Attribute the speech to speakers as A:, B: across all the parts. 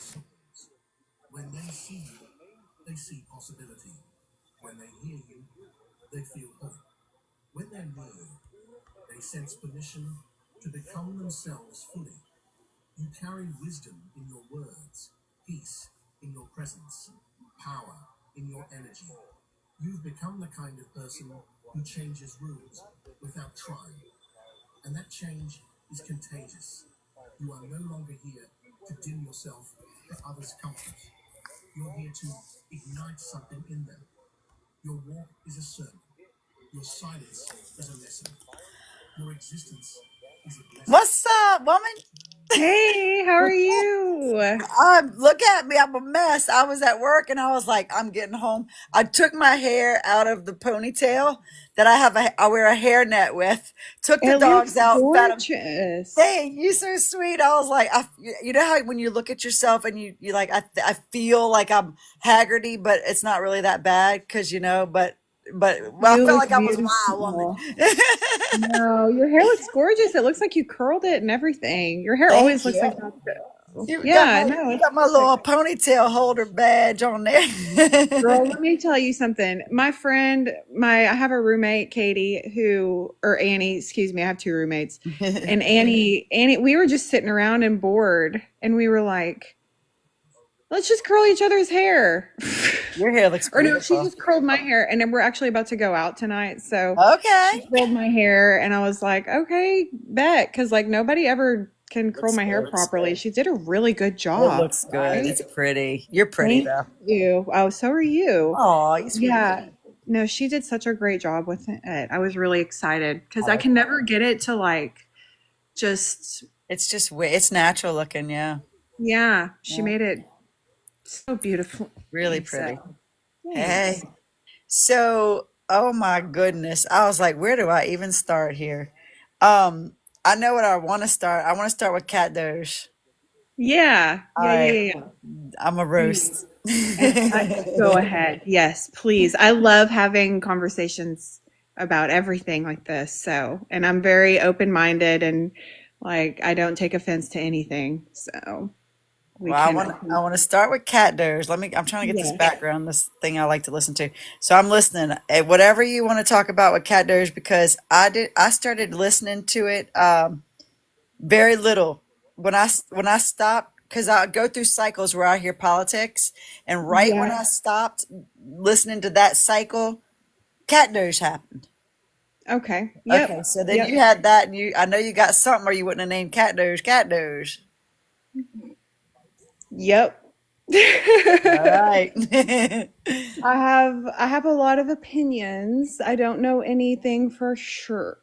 A: souls. When they see you, they see possibility. When they hear you, they feel hope. When they're near you, they sense permission to become themselves fully. You carry wisdom in your words, peace in your presence, power in your energy. You've become the kind of person who changes rooms without trying. And that change is contagious. You are no longer here to dim yourself for others' comfort. You're here to ignite something in them. Your walk is a sermon. Your silence is a lesson. Your existence is a blessing. What's up, woman?
B: Hey, how are you?
A: Look at me. I'm a mess. I was at work and I was like, I'm getting home. I took my hair out of the ponytail that I wear a hairnet with. Took the
B: It
A: dogs
B: looks
A: out. Fed them.
B: gorgeous.
A: Dang, you so sweet. I was like, you know how when you look at yourself and you like, I feel like I'm Haggerty, but it's not really that bad because but I
B: You
A: felt
B: look
A: like I was Wild Woman.
B: beautiful. No, your hair looks gorgeous. It looks like you curled it and everything. Your hair always
A: Thank
B: looks like
A: you.
B: that.
A: You
B: Yeah, no, it's
A: got my little
B: perfect.
A: ponytail holder badge on there.
B: Girl, let me tell you something. My friend, I have a roommate, Katie, or Annie, excuse me, I have two roommates. And Annie, we were just sitting around and bored, and we were like, let's just curl each other's hair.
A: Your hair looks
B: Or no, she
A: beautiful.
B: just curled my hair, and then we're actually about to go out tonight. So she
A: Okay.
B: curled my hair, and I was like, okay, bet, because like nobody ever can curl my hair properly. She did a really good
A: It
B: job,
A: looks good.
B: right?
A: It's pretty. You're pretty
B: Thank
A: though.
B: you. Oh, so are you.
A: Oh, you sweetie.
B: Yeah. No, she did such a great job with it. I was really excited because I can never get it to like just,
A: It's natural looking, yeah.
B: yeah, she
A: Yeah.
B: made it so beautiful.
A: Really pretty.
B: So,
A: Hey.
B: thanks.
A: So, oh my goodness. I was like, where do I even start here? Um, I know what I want to start. I want to start with Katdoge.
B: Yeah.
A: All
B: Yeah. Yeah.
A: right.
B: Yeah.
A: I'm a roast.
B: Go ahead. Yes, please. I love having conversations about everything like this. So, and I'm very open-minded and like I don't take offense to anything. So, we
A: Well,
B: can
A: I want to start with Katdoge. I'm trying to get this
B: yeah.
A: background, this thing I like to listen to. So I'm listening. Whatever you want to talk about with Katdoge, because I started listening to it very little when I stopped, because I go through cycles where I hear politics, and right when
B: Yeah.
A: I stopped listening to that cycle, Katdoge happened.
B: Okay.
A: Okay,
B: Yep.
A: so then you
B: Yep.
A: had that, and I know you got something, or you wouldn't have named Katdoge.
B: Yep.
A: All right.
B: I have a lot of opinions. I don't know anything for sure,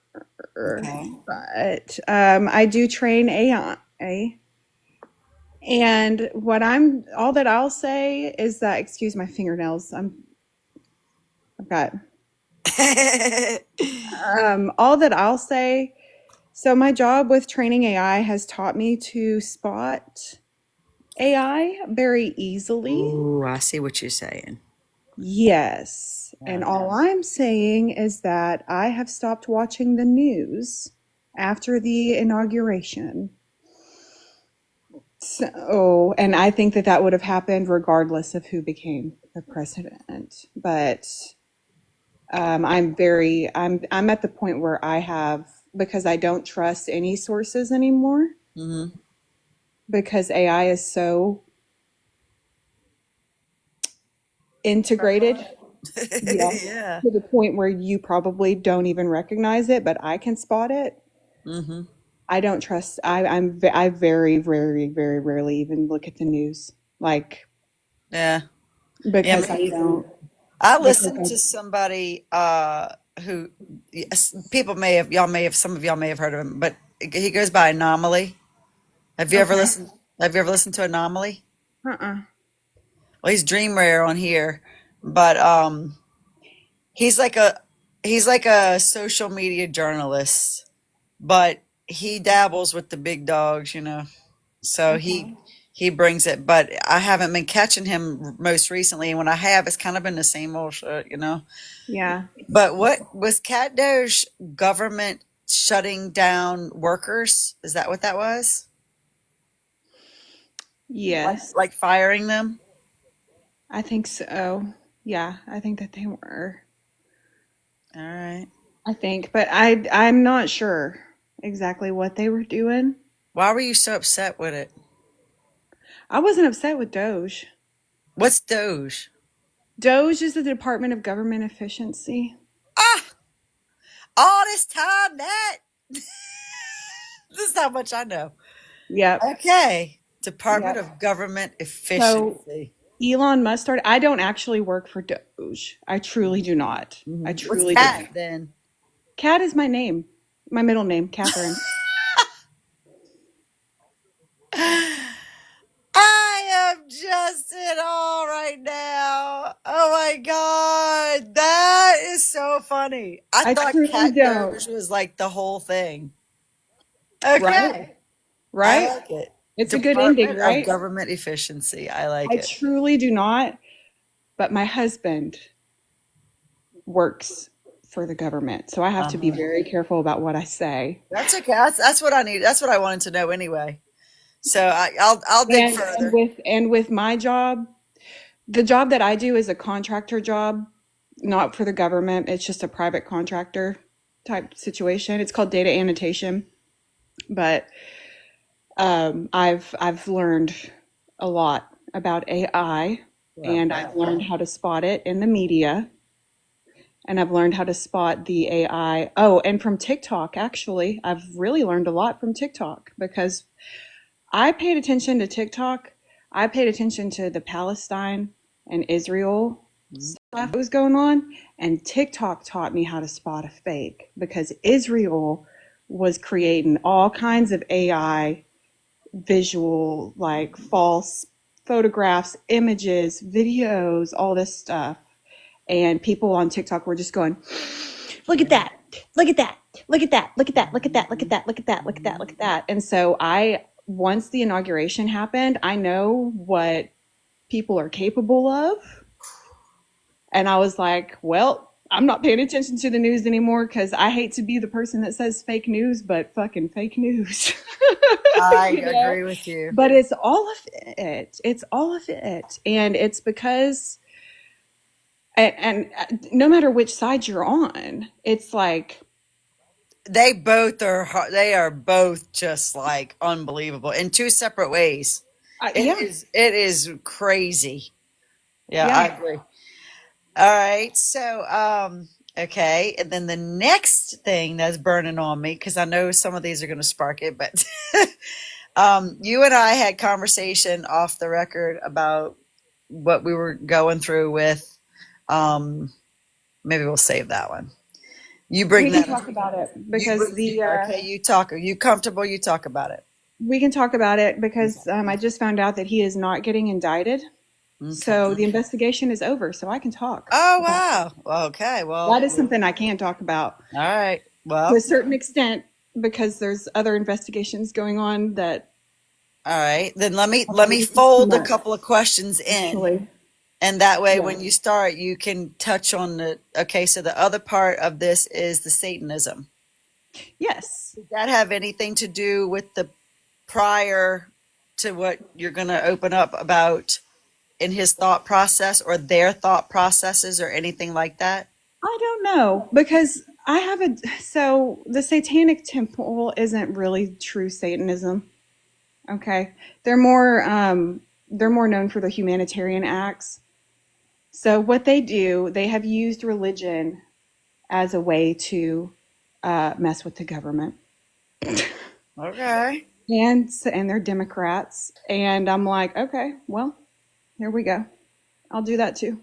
A: Okay.
B: but I do train AI. And all that I'll say is that, excuse my fingernails. I've got, all that I'll say. So my job with training AI has taught me to spot AI very easily.
A: Ooh, I see what you're saying.
B: Yes. And
A: Yeah.
B: all I'm saying is that I have stopped watching the news after the inauguration. So, and I think that that would have happened regardless of who became the president. But I'm at the point where because I don't trust any sources anymore
A: Mm-hmm.
B: because AI is so integrated, yeah,
A: Yeah.
B: to the point where you probably don't even recognize it, but I can spot it.
A: Mm-hmm.
B: I don't trust. I very, very, very rarely even look at the news, like
A: Yeah. Yeah,
B: because
A: me
B: I
A: either.
B: don't.
A: I
B: Because
A: listened to somebody who people may have some of y'all may have heard of him, but he goes by Anomaly. Have you ever
B: okay,
A: listened have you ever listened to Anomaly?
B: uh-uh,
A: Well, he's Dream Rare on here, but he's like a he's like a social media journalist, but he dabbles with the big dogs. So
B: okay,
A: he brings it, but I haven't been catching him most recently. And when I have, it's kind of been the same old shit.
B: yeah.
A: But what was Cat Doge government shutting down workers? Is that what that was?
B: Yes,
C: Like firing them?
B: I think so. Yeah, I think that they were.
C: All right.
B: I think, but I'm not sure exactly what they were doing.
C: Why were you so upset with it?
B: I wasn't upset with Doge.
C: What's Doge?
B: Doge is the Department of Government Efficiency.
C: Ah, all this time that this is how much I know.
B: Yep.
C: Okay. Department
B: Yep.
C: of Government
B: So
C: Efficiency.
B: Elon Musk started. I don't actually work for Doge. I truly do not. I
C: What's
B: truly do
C: that
B: not.
C: then?
B: Kat is my name. My middle name, Catherine.
C: I am just in awe right now. Oh my God. That is so funny. I
B: I
C: thought
B: truly don't.
C: Katdoge was like the whole thing.
B: Right?
C: Okay. I
B: Right?
C: like it.
B: It's a good ending,
C: Department of
B: right?
C: Government Efficiency. I like
B: I
C: it.
B: truly do not. But my husband works for the government, so I have to be very careful about what I say.
C: That's okay. That's what I need. That's what I wanted to know anyway. So I'll dig
B: And
C: further.
B: with my job, the job that I do is a contractor job, not for the government. It's just a private contractor type situation. It's called data annotation. But I've learned a lot about AI, and I've learned how to spot it in the media, and I've learned how to spot the AI. Oh, and from TikTok, actually, I've really learned a lot from TikTok because I paid attention to TikTok. I paid attention to the Palestine and Israel stuff that was going on, and TikTok taught me how to spot a fake because Israel was creating all kinds of AI visual, like false photographs, images, videos, all this stuff. And people on TikTok were just going, look at that, look at that, look at that, look at that, look at that, look at that, look at that, look at that, look at that. And so once the inauguration happened, I know what people are capable of. And I was like, well, I'm not paying attention to the news anymore because I hate to be the person that says fake news, but fucking fake news.
C: I
B: You know?
C: agree with you.
B: But it's all of it. It's all of it. And it's because, and no matter which side you're on, it's like,
C: They are both just like unbelievable in two separate ways.
B: yeah,
C: It is crazy. Yeah, I
B: yeah.
C: agree. All right. So, okay. And then the next thing that's burning on me, because I know some of these are going to spark it, but you and I had conversation off the record about what we were going through with, maybe we'll save that one. You bring
B: We can
C: that
B: talk
C: up.
B: about it because
C: Okay, you talk. Are you comfortable? You talk about it.
B: we can talk about it because I just found out that he is not getting indicted. So the investigation is over, so I can talk.
C: Oh, wow. Okay. Well,
B: That is something I can talk about
C: all right. Well,
B: to a certain extent because there's other investigations going on that
C: all right. Then let me fold a couple of questions in.
B: actually,
C: And that way,
B: yeah.
C: when you start, you can touch on okay, so the other part of this is the Satanism.
B: Yes.
C: Does that have anything to do with the prior to what you're going to open up about in his thought process or their thought processes or anything like that?
B: I don't know because so the Satanic Temple isn't really true Satanism. Okay. They're more known for the humanitarian acts. So what they do, they have used religion as a way to mess with the government.
C: Okay.
B: And they're Democrats. And I'm like, okay, well, here we go. I'll do that too.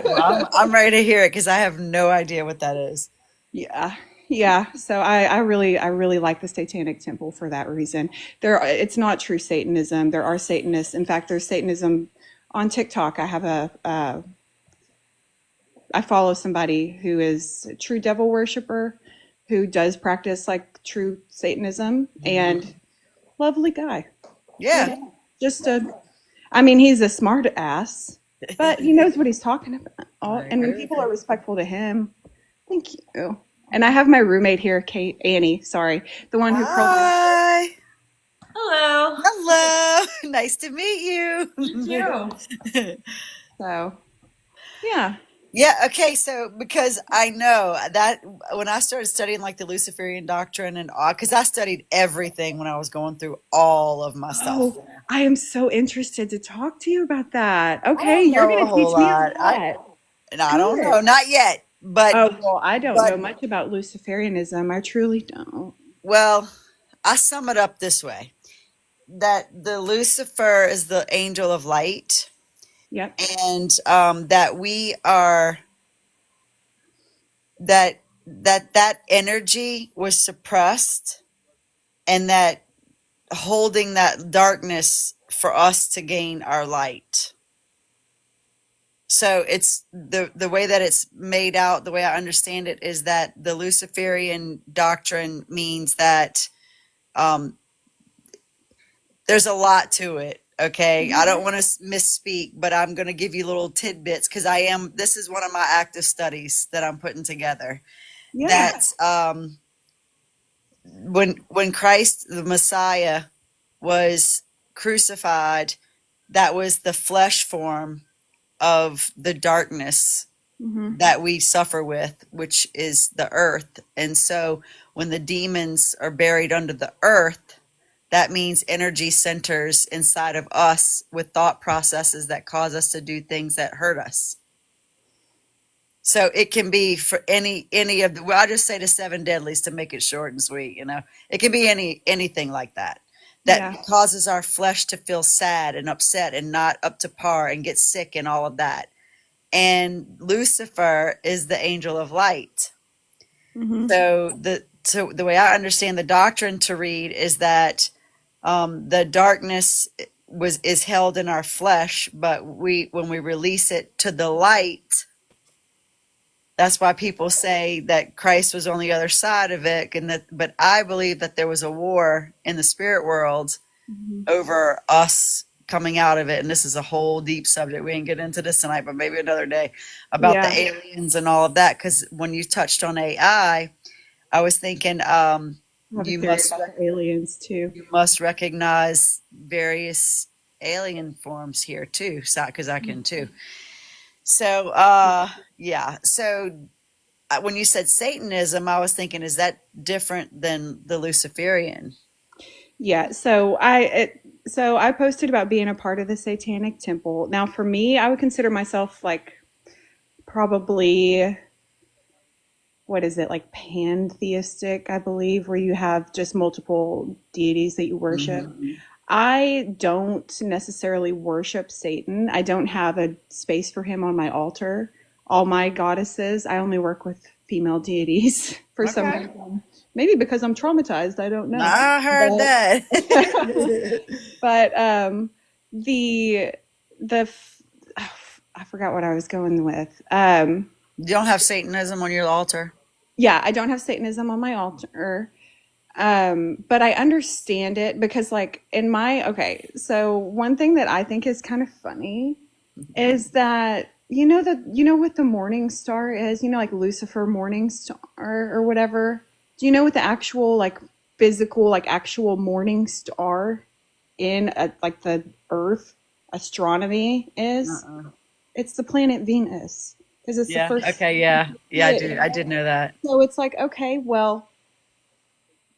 C: Well, I'm ready to hear it because I have no idea what that is.
B: Yeah. Yeah. So I really like the Satanic Temple for that reason. It's not true Satanism. There are Satanists. In fact, there's Satanism on TikTok. I follow somebody who is a true devil worshiper who does practice like true Satanism and lovely guy.
C: Yeah.
B: He's a smart ass, but he knows what he's talking about. And when people are respectful to him, thank you. And I have my roommate here, Annie, sorry, the one who
C: Hi.
D: Hello.
C: Hello. Nice to meet you.
B: You. So, yeah.
C: Yeah, okay, so because I know that when I started studying like the Luciferian doctrine and all, because I studied everything when I was going through all of my stuff.
B: Oh, I am so interested to talk to you about that.
C: I
B: Okay,
C: don't
B: you're
C: know a
B: going to
C: whole
B: teach me a
C: lot.
B: lot.
C: And I don't
B: Good.
C: know, not yet,
B: Oh, well, I don't
C: but
B: know much about Luciferianism. I truly don't.
C: well, I sum it up this way: that the Lucifer is the angel of light,
B: Yep.
C: and that we are that energy was suppressed, and that holding that darkness for us to gain our light. So it's the way that it's made out, the way I understand it, is that the Luciferian doctrine means that um, there's a lot to it. Okay, I don't want to misspeak, but I'm going to give you little tidbits because this is one of my active studies that I'm putting together.
B: Yeah.
C: That when Christ the Messiah was crucified, that was the flesh form of the darkness
B: Mm-hmm.
C: that we suffer with, which is the earth. And so when the demons are buried under the earth, that means energy centers inside of us with thought processes that cause us to do things that hurt us. So it can be for any of the, well, I just say the seven deadlies to make it short and sweet, It can be anything like that
B: Yeah.
C: causes our flesh to feel sad and upset and not up to par and get sick and all of that. And Lucifer is the angel of light.
B: Mm-hmm.
C: So the way I understand the doctrine to read is that the darkness is held in our flesh, but when we release it to the light, that's why people say that Christ was on the other side of it, but I believe that there was a war in the spirit world over us coming out of it. And this is a whole deep subject. We ain't get into this tonight, but maybe another day, about the aliens and all of that. Because when you touched on AI, I was thinking
B: I have a theory about the aliens too.
C: you must recognize various alien forms here too, because I can too. So yeah. So when you said Satanism, I was thinking, is that different than the Luciferian?
B: Yeah, so I posted about being a part of the Satanic Temple. Now, for me, I would consider myself like probably, what is it, like pantheistic, I believe, where you have just multiple deities that you worship.
C: Mm-hmm.
B: I don't necessarily worship Satan. I don't have a space for him on my altar. All my goddesses, I only work with female deities for some reason. Maybe because I'm traumatized. I don't know.
C: I heard that.
B: But I forgot what I was going with.
C: You don't have Satanism on your altar?
B: Yeah, I don't have Satanism on my altar. But I understand it because like so one thing that I think is kind of funny is that you know what the morning star is, like Lucifer morning star or whatever. Do you know what the actual like physical like actual morning star in like the Earth astronomy is? It's the planet Venus because it's the first.
C: Okay, yeah, I did know that.
B: So it's like, okay, well,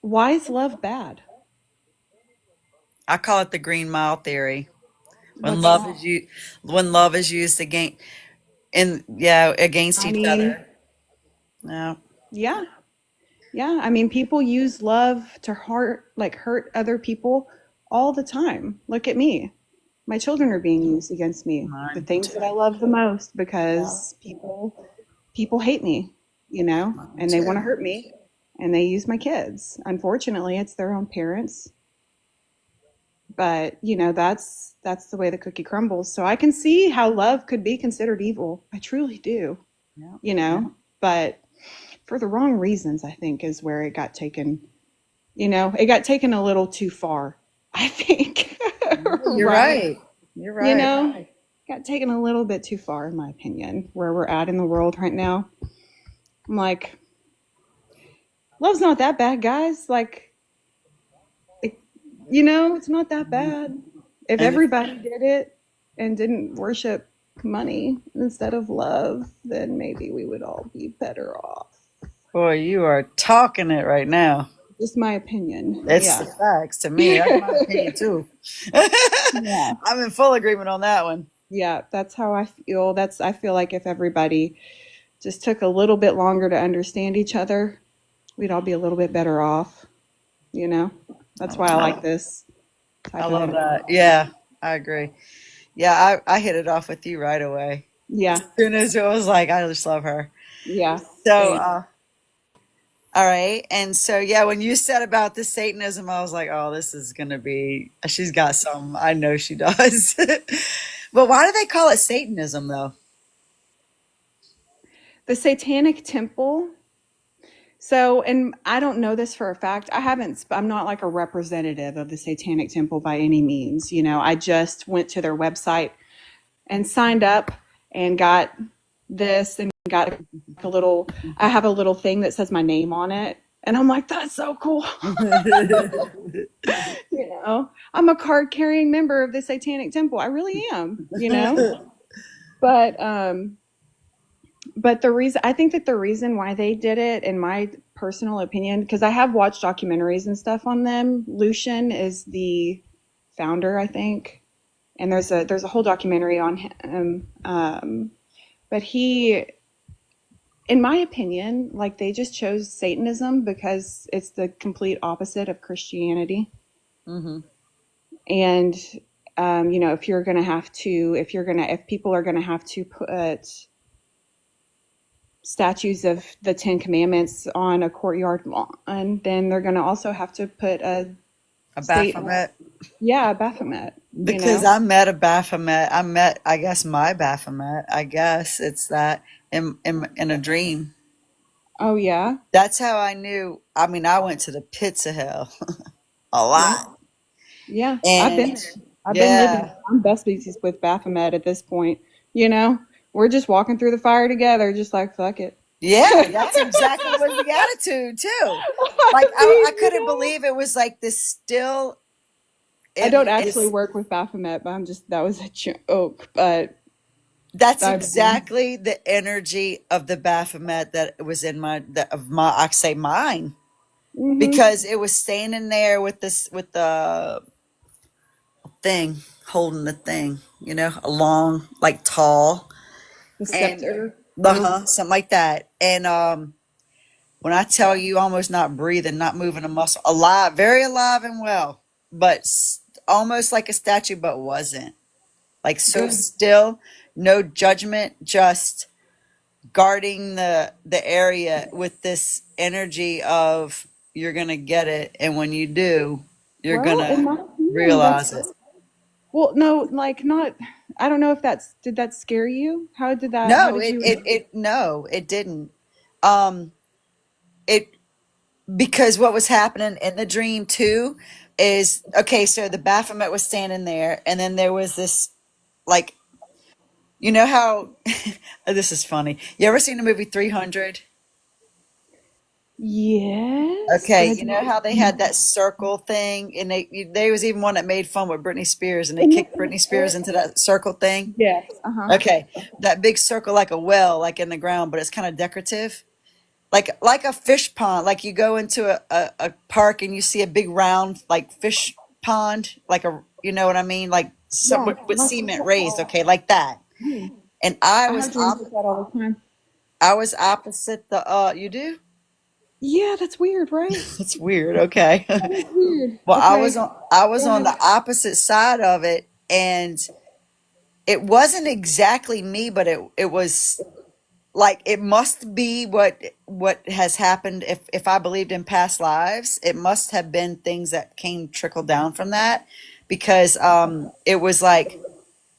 B: why is love bad?
C: I call it the Green Mile theory. When
B: What's
C: love is used against
B: I
C: each
B: mean,
C: other. No.
B: yeah. Yeah. I mean, people use love to hurt other people all the time. Look at me. My children are being used against me. The things that I love the most because people hate me, and they want to hurt me and they use my kids. Unfortunately, it's their own parents. But, that's the way the cookie crumbles. So I can see how love could be considered evil. I truly do. But for the wrong reasons, I think is where it got taken. It got taken a little too far, I think.
C: You're right. You're right.
B: Got taken a little bit too far, in my opinion, where we're at in the world right now. I'm like, love's not that bad, guys. Like, it's not that bad. If
C: And
B: everybody did it and didn't worship money instead of love, then maybe we would all be better off.
C: boy, you are talking it right now.
B: Just my opinion.
C: It's
B: Yeah.
C: the facts to me. That's my opinion too.
B: Yeah.
C: I'm in full agreement on that one.
B: Yeah, that's how I feel. I feel like if everybody just took a little bit longer to understand each other, we'd all be a little bit better off, you know? That's why I like this
C: I
B: type of
C: love
B: energy.
C: that. Yeah, I agree. Yeah, I hit it off with you right away.
B: Yeah.
C: As soon as it was like, I just love her.
B: Yeah.
C: So,
B: Same.
C: all right. And so, yeah, when you said about the Satanism, I was like, oh, this is going to be, she's got some. I know she does. But why do they call it Satanism, though?
B: The Satanic Temple. So, and I don't know this for a fact. I'm not like a representative of the Satanic Temple by any means. You know, I just went to their website and signed up and got this and got I have a little thing that says my name on it. And I'm like, that's so cool. You know, I'm a card carrying member of the Satanic Temple. I really am, you know, but I think that the reason why they did it, in my personal opinion, because I have watched documentaries and stuff on them. Lucian is the founder, I think, and there's a whole documentary on him. But he, in my opinion, like they just chose Satanism because it's the complete opposite of Christianity.
C: Mm-hmm.
B: And you know, if people are gonna have to put statues of the Ten Commandments on a courtyard lawn, then they're going to also have to put a
C: Baphomet.
B: Yeah, a Baphomet.
C: Because I met a Baphomet. I guess, my Baphomet. I guess it's that in a dream.
B: Oh, yeah?
C: That's how I knew. I mean, I went to the pits of hell a lot.
B: Yeah.
C: And
B: I've been living, I'm best species with Baphomet at this point. You know, we're just walking through the fire together, just like, fuck it.
C: Yeah, that's exactly was the attitude too. Like I couldn't believe it was like this still.
B: I don't actually work with Baphomet, but that was a joke. But
C: that's exactly the energy of the Baphomet that was in mine,
B: mm-hmm.
C: because it was standing there with the thing, holding the thing, you know, a long, like tall,
B: the scepter,
C: something like that. And when I tell you, almost not breathing, not moving a muscle, alive, very alive and well, but almost like a statue, but wasn't. Like so still, no judgment, just guarding the area with this energy of you're gonna get it, and when you do, you're gonna realize it.
B: Well, no, like not. I don't know if did that scare you? How did that?
C: No, no, it didn't. It because what was happening in the dream too is okay. So the Baphomet was standing there, and then there was this, like, you know how this is funny. You ever seen the movie 300?
B: Yes.
C: Okay, you know how they had that circle thing, and they was even one that made fun with Britney Spears, and they kicked Britney Spears into that circle thing.
B: Yes.
C: Okay, that big circle, like a well, like in the ground, but it's kind of decorative, like a fish pond. Like you go into a park and you see a big round like fish pond, like you know what I mean, like with cement raised. Okay, like that. And I was opposite the. You do?
B: Yeah, that's weird, right?
C: It's weird. Okay.
B: That's weird.
C: Well,
B: Okay.
C: I was on the opposite side of it, and it wasn't exactly me, but it was like it must be what has happened. If I believed in past lives, it must have been things that trickled down from that, because it was like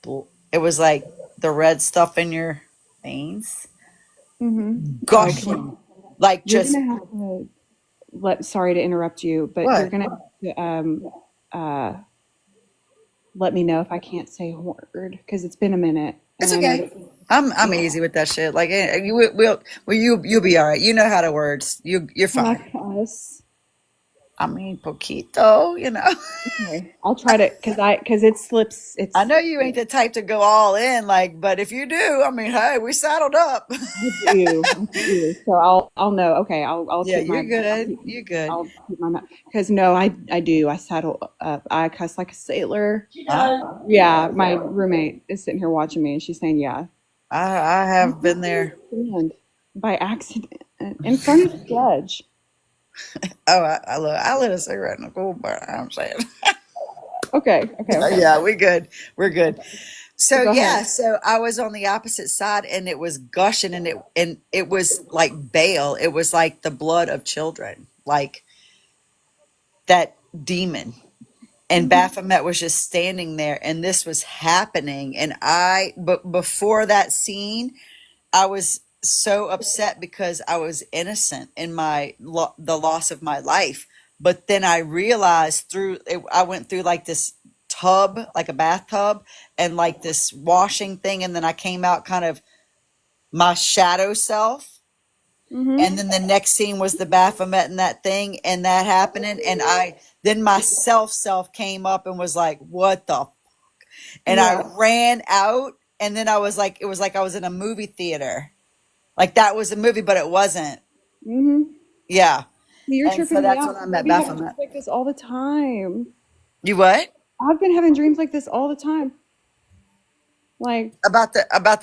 C: the red stuff in your veins, gushing. Like
B: You're
C: just
B: gonna have to sorry to interrupt you, but you're gonna have to let me know if I can't say a word, because it's been a minute.
C: It's okay. I'm easy with that shit. Like you'll be all right. You know how to words. You're fine. I mean, poquito,
B: Okay. I'll try to, because it slips.
C: I know you ain't the type to go all in, like, but if you do, I mean, hey, we saddled up.
B: I do. So I'll know. Okay. I'll
C: Yeah,
B: keep
C: you're
B: my,
C: good,
B: I'll
C: Ed.
B: keep,
C: You're good.
B: I'll keep my mouth. Because no, I do. I saddle up. I cuss like a sailor.
C: Huh?
B: Yeah. My roommate is sitting here watching me and she's saying, yeah.
C: I
B: I
C: have been
B: don't
C: there.
B: understand. By accident in front of the judge.
C: Oh, I lit a cigarette in the cool bar. I'm saying.
B: Okay. Okay.
C: Yeah, we good. We're good.
B: So
C: So
B: go ahead.
C: yeah, so I was on the opposite side and it was gushing and it was like bale. It was like the blood of children, like that demon. And
B: Mhm.
C: Baphomet was just standing there and this was happening. And but before that scene, I was so upset because I was innocent in the loss of my life. But then I realized I went through like this tub, like a bathtub, and like this washing thing, and then I came out kind of my shadow self. And
B: Mhm.
C: then the next scene was the Baphomet and that thing and that happening, and then my self came up and was like, "What the?" And I
B: Yeah.
C: ran out, and then I was like, it was like I was in a movie theater. Like that was a movie, but it wasn't.
B: Mhm.
C: Yeah.
B: You're
C: And so
B: tripping me
C: that's
B: out
C: when I
B: because I
C: met
B: be having
C: Baphomet.
B: dreams like this all the time.
C: You what?
B: I've been having dreams like this all the time. Like
C: About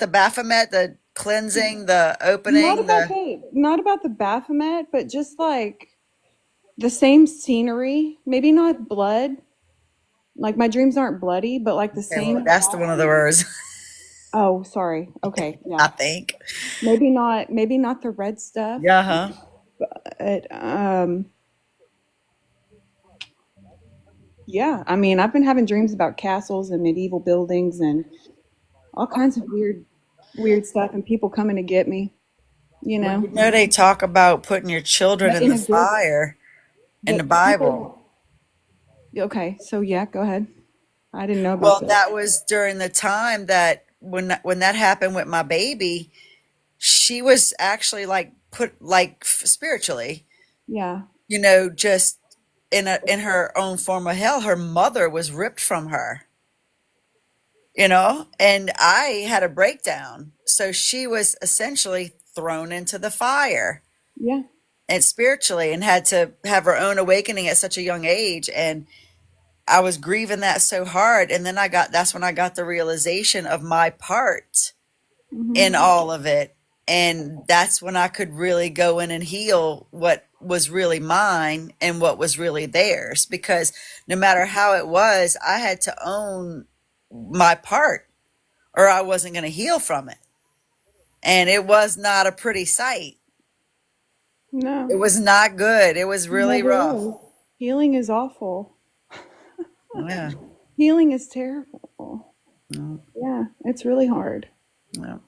C: the Baphomet, the cleansing, the opening, the
B: not about the Baphomet, but just like the same scenery. Maybe not blood. Like my dreams aren't bloody, but like the
C: okay, well,
B: same
C: that's the one of the words,
B: Oh, sorry. Okay,
C: I
B: yeah.
C: think.
B: Maybe not the red stuff.
C: Yeah, huh?
B: But yeah, I mean, I've been having dreams about castles and medieval buildings and all kinds of weird stuff and people coming to get me, you
C: Well,
B: know.
C: they talk about putting your children
B: But
C: in
B: in
C: the
B: a good
C: fire in the
B: but
C: Bible.
B: people okay, so yeah, go ahead. I didn't know about
C: Well,
B: that.
C: that was during the time that when that happened with my baby, she was actually like put like spiritually,
B: Yeah.
C: just in her own form of hell. Her mother was ripped from her, and I had a breakdown. So she was essentially thrown into the fire
B: Yeah.
C: and spiritually and had to have her own awakening at such a young age. And I was grieving that so hard. And then that's when I got the realization of my part in
B: Mhm.
C: all of it. And that's when I could really go in and heal what was really mine and what was really theirs. Because no matter how it was, I had to own my part or I wasn't going to heal from it. And it was not a pretty sight. It
B: No.
C: was not good. It was really
B: Never
C: rough.
B: is. Healing is awful.
C: Yeah.
B: Healing is terrible.
C: Yeah.
B: Yeah, it's really hard.
C: Yeah.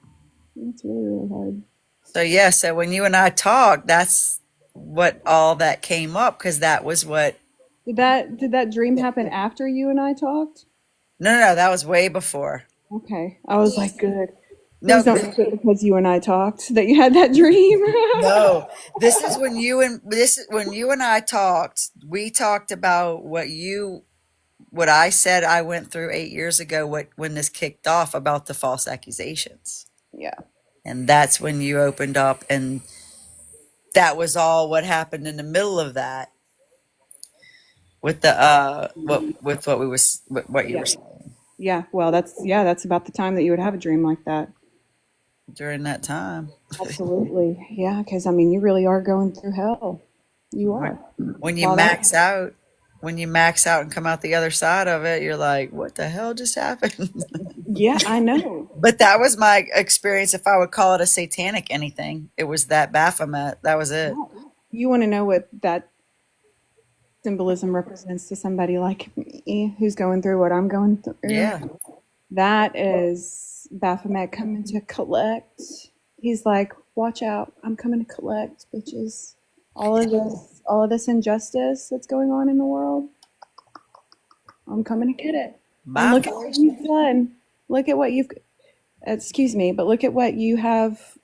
B: It's really hard.
C: So yeah, so when you and I talked, that's what all that came up because that was what.
B: Did that dream happen after you and I talked?
C: No, that was way before.
B: Okay. I was like, good.
C: No,
B: Please don't make it because you and I talked that you had that dream.
C: no. This is when you and I talked. We talked about what I said I went through 8 years ago. When this kicked off about the false accusations,
B: Yeah.
C: and that's when you opened up, and that was all what happened in the middle of that with the what we was what you
B: Yeah.
C: were saying
B: Yeah. Well, that's about the time that you would have a dream like that.
C: during that time.
B: Absolutely. Yeah, because I mean, you really are going through hell. You
C: When,
B: are.
C: when you
B: While that,
C: max out, and come out the other side of it, you're like, what the hell just happened?
B: yeah, I know.
C: But that was my experience. If I would call it a satanic anything, it was that Baphomet. That was it.
B: You want to know what that symbolism represents to somebody like me who's going through what I'm going through?
C: Yeah.
B: That is Baphomet coming to collect. He's like, watch out, I'm coming to collect, bitches. All of this injustice that's going on in the world, I'm coming to get it. And
C: My
B: look at what you've done. Look at what you've, excuse me, but look at what you have,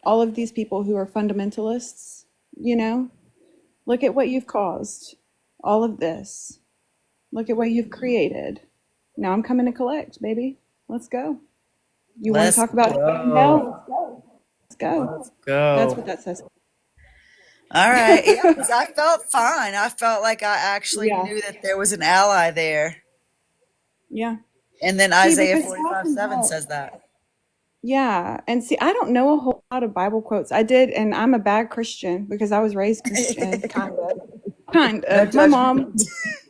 B: all of these people who are fundamentalists, you know, Look at what you've caused. All of this. Look at what you've created. Now I'm coming to collect, baby. Let's go. You want to
C: Let's
B: talk about heaven and hell? Let's go.
C: Let's
B: That's
C: go.
B: what that says.
C: All right. Yeah, 'cause I felt fine. I felt like I actually
B: Yeah.
C: knew that there was an ally there.
B: Yeah.
C: And then
B: See,
C: Isaiah
B: because
C: 45:7 says that.
B: yeah. And see, I don't know a whole lot of Bible quotes. I did, and I'm a bad Christian because I was raised Christian, kind of. Kind
C: No
B: of. My mom,
C: judgment.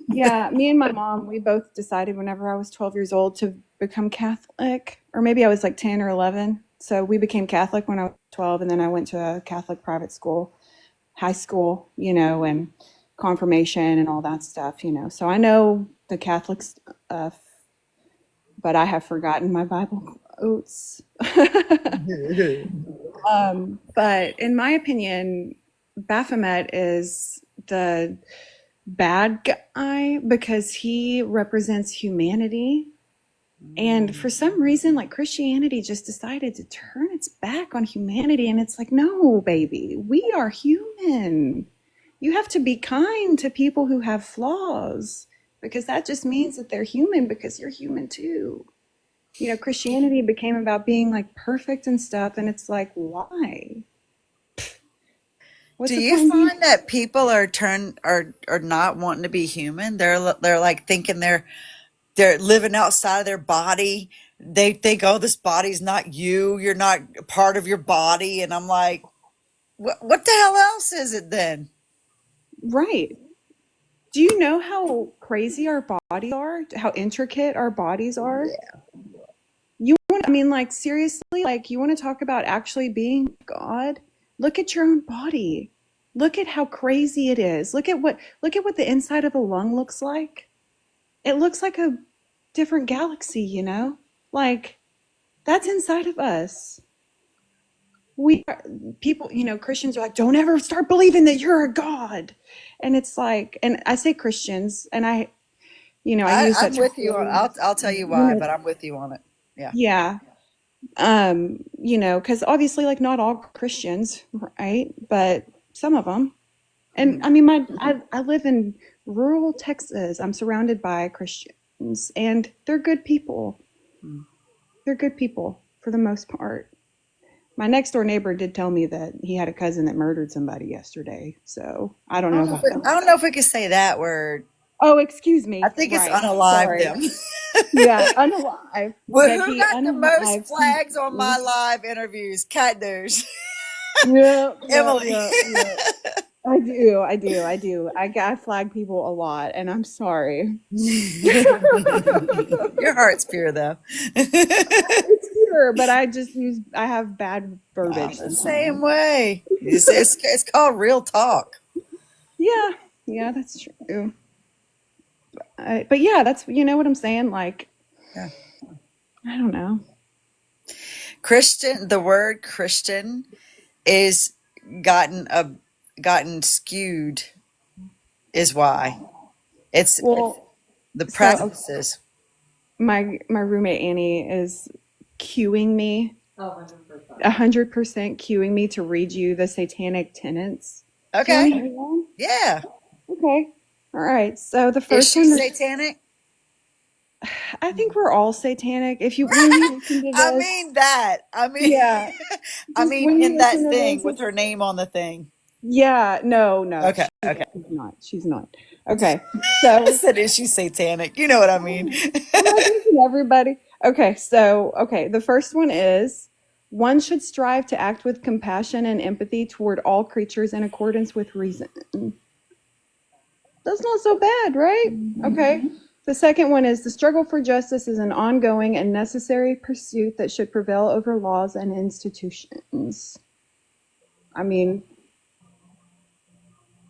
B: yeah, me and my mom, we both decided whenever I was 12 years old to become Catholic, or maybe I was like 10 or 11. So we became Catholic when I was 12, and then I went to a Catholic private school, high school, and confirmation and all that stuff. So I know the Catholic stuff, but I have forgotten my Bible quotes. But in my opinion, Baphomet is the bad guy because he represents humanity. And for some reason, like Christianity just decided to turn its back on humanity. And it's like, no, baby, we are human. You have to be kind to people who have flaws because that just means that they're human because you're human too. Christianity became about being like perfect and stuff. And it's like, why? What's
C: Do
B: the
C: you
B: point?
C: find that people are not wanting to be human? They're like thinking they're living outside of their body. They think, oh, this body's not you. You're not a part of your body. And I'm like, what the hell else is it then?
B: Right. Do you know how crazy our bodies are? How intricate our bodies are? Like seriously, like you want to talk about actually being God? Look at your own body. Look at how crazy it is. Look at what the inside of a lung looks like. It looks like a different galaxy, Like that's inside of us. People, Christians are like, don't ever start believing that you're a God. And it's like, and I say Christians, and I use that
C: I'm
B: term.
C: with you. I'll tell you why, but I'm with you on it. Yeah.
B: Yeah. Because obviously, like, not all Christians, right? But some of them. And I mean, I live in rural Texas. I'm surrounded by Christians, and they're good people. They're good people for the most part. My next door neighbor did tell me that he had a cousin that murdered somebody yesterday. So I don't know about that.
C: I don't know if we could say that word.
B: Oh, excuse me.
C: I think it's
B: Right.
C: unalive
B: Sorry.
C: them.
B: Yeah, unalive.
C: Well,
B: Becky,
C: who got the
B: unalive.
C: most flags on my live interviews? Katdoge.
B: Yeah,
C: Emily.
B: yeah. I do. I flag people a lot, and I'm sorry.
C: Your heart's pure, though.
B: It's pure, but I have bad verbiage.
C: I'm the same way. It's called real talk.
B: Yeah, that's true. But yeah, that's what I'm saying. Like,
C: Yeah.
B: I don't know.
C: Christian. The word Christian is gotten skewed. Is why it's the practices.
B: My roommate Annie is cueing me. 100% cueing me to read you the satanic tenets.
C: Okay. Yeah.
B: Okay. All right. So the
C: Is
B: first
C: she
B: one.
C: satanic?
B: I think we're all satanic. If you when you listen to this,
C: I mean that. I mean,
B: yeah.
C: I
B: Just
C: mean
B: when you
C: in that
B: listen to
C: thing
B: this,
C: with her name on the thing.
B: yeah. No.
C: Okay.
B: She's not. Okay. So
C: I said, is she satanic? You know what I mean?
B: I'm not thinking everybody. Okay. So the first one is one should strive to act with compassion and empathy toward all creatures in accordance with reason. That's not so bad, right? Okay. The second one is the struggle for justice is an ongoing and necessary pursuit that should prevail over laws and institutions. I mean,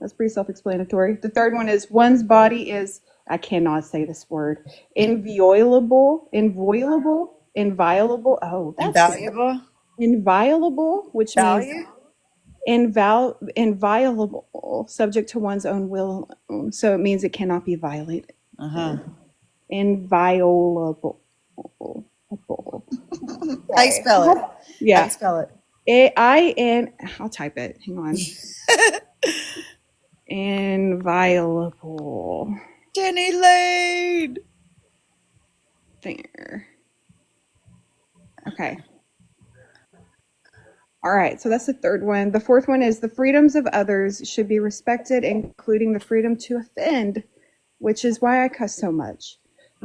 B: that's pretty self-explanatory. The third one is one's body is, I cannot say this word, inviolable. Oh, that's
C: Invaluable?
B: inviolable, which means
C: Value?
B: inviolable, subject to one's own will. So it means it cannot be violated. Inviolable.
C: How you spell it?
B: Yeah.
C: How you spell it?
B: A-I-N. I'll type it. Hang on. Inviolable.
C: Jenny Lane.
B: There. Okay. All right, so that's the third one. The fourth one is the freedoms of others should be respected, including the freedom to offend, which is why I cuss so much.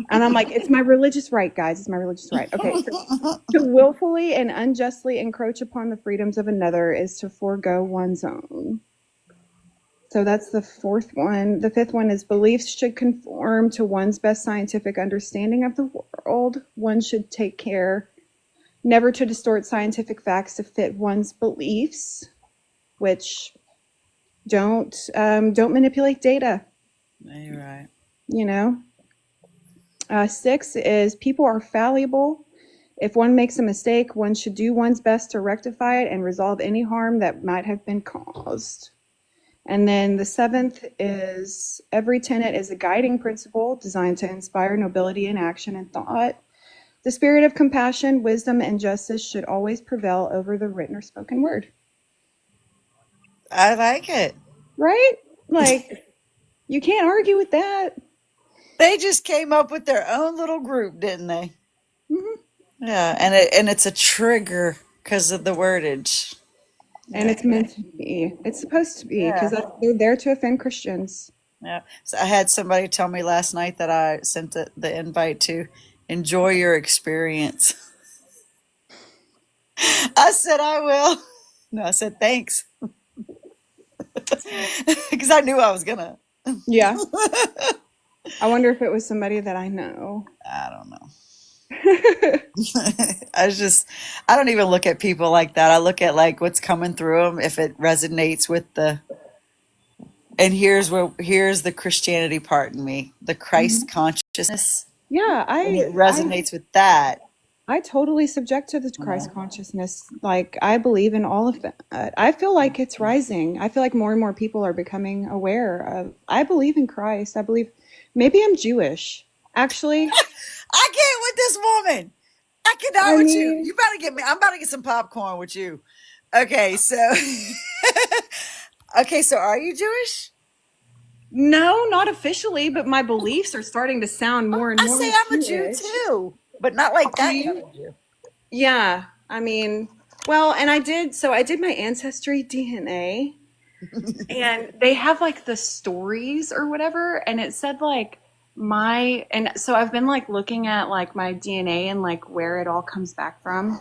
B: And I'm like, it's my religious right, guys. It's my religious right. Okay. To willfully and unjustly encroach upon the freedoms of another is to forego one's own. So that's the fourth one. The fifth one is beliefs should conform to one's best scientific understanding of the world. One should take care never to distort scientific facts to fit one's beliefs, which don't manipulate data.
C: You're right.
B: You know. 6 is people are fallible. If one makes a mistake, one should do one's best to rectify it and resolve any harm that might have been caused. And then the 7th is every tenet is a guiding principle designed to inspire nobility in action and thought. The spirit of compassion, wisdom, and justice should always prevail over the written or spoken word.
C: I like it.
B: Right? Like, you can't argue with that.
C: They just came up with their own little group, didn't they?
B: Mm-hmm.
C: Yeah, and it's a trigger because of the wordage.
B: And it's meant to be. It's supposed to be, because they're there to offend Christians.
C: Yeah. So I had somebody tell me last night that I sent the invite to enjoy your experience. I said I will. No, I said thanks. Because I knew I was gonna.
B: Yeah. I wonder if it was somebody that I know.
C: I don't know. I don't even look at people like that. I look at like what's coming through them, if it resonates with and here's the Christianity part in me, the Christ consciousness.
B: Yeah,
C: and it resonates with that.
B: I totally subject to the Christ consciousness. Like, I believe in all of that. I feel like it's rising. I feel like more and more people are becoming aware of, I believe in Christ. I believe, maybe I'm Jewish, actually.
C: I can't with this woman. I cannot with you. You better get me. I'm about to get some popcorn with you. Okay, so so are you Jewish?
B: No, not officially, but my beliefs are starting to sound more and more.
C: I say I'm a Jew too, but not like that.
B: Yeah, I mean, well, and I did my ancestry DNA, and they have like the stories or whatever, and it said like so I've been like looking at like my DNA and like where it all comes back from.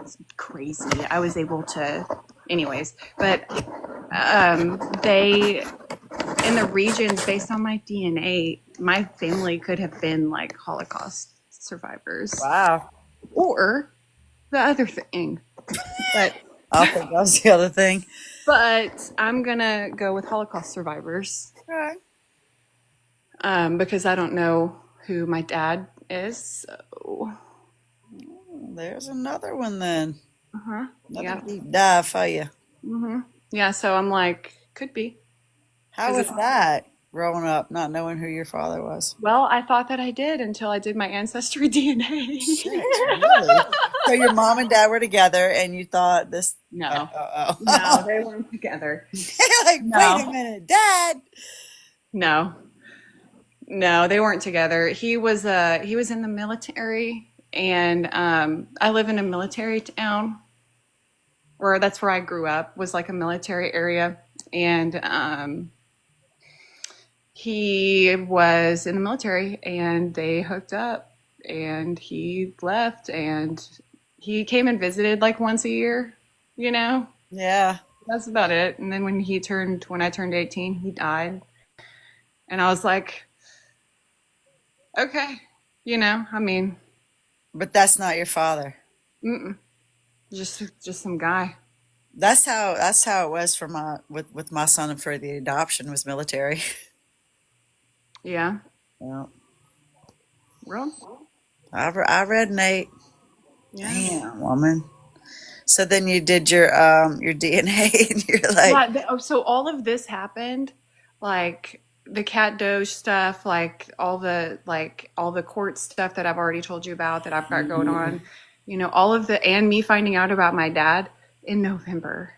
B: It's crazy. I was able to, anyways, but they, in the regions based on my DNA, my family could have been like Holocaust survivors.
C: Wow.
B: Or the other thing. But
C: I think that was the other thing.
B: But I'm gonna go with Holocaust survivors.
C: Right.
B: Because I don't know who my dad is. So
C: there's another one then.
B: Yeah.
C: Deep dive for you.
B: Yeah, so I'm like, could be.
C: How was that growing up, not knowing who your father was?
B: Well, I thought that I did until I did my ancestry DNA.
C: Shit, really? So your mom and dad were together, and you thought this?
B: No, no, they weren't together.
C: Like, wait a minute, Dad.
B: No, they weren't together. He was in the military, and I live in a military town, or that's where I grew up, was like a military area, and he was in the military, and they hooked up, and he left, and he came and visited like once a year, you know?
C: Yeah.
B: That's about it. And then when I turned 18, he died. And I was like, okay, you know, I mean.
C: But that's not your father.
B: Just some guy.
C: That's how it was for with my son for the adoption, was military.
B: Yeah.
C: Yeah.
B: Real?
C: I read Nate.
B: Yeah.
C: Damn, woman. So then you did your DNA, and you're like,
B: yeah, so all of this happened, like the Katdoge stuff, like all the court stuff that I've already told you about that I've got going on, you know, all of and me finding out about my dad in November.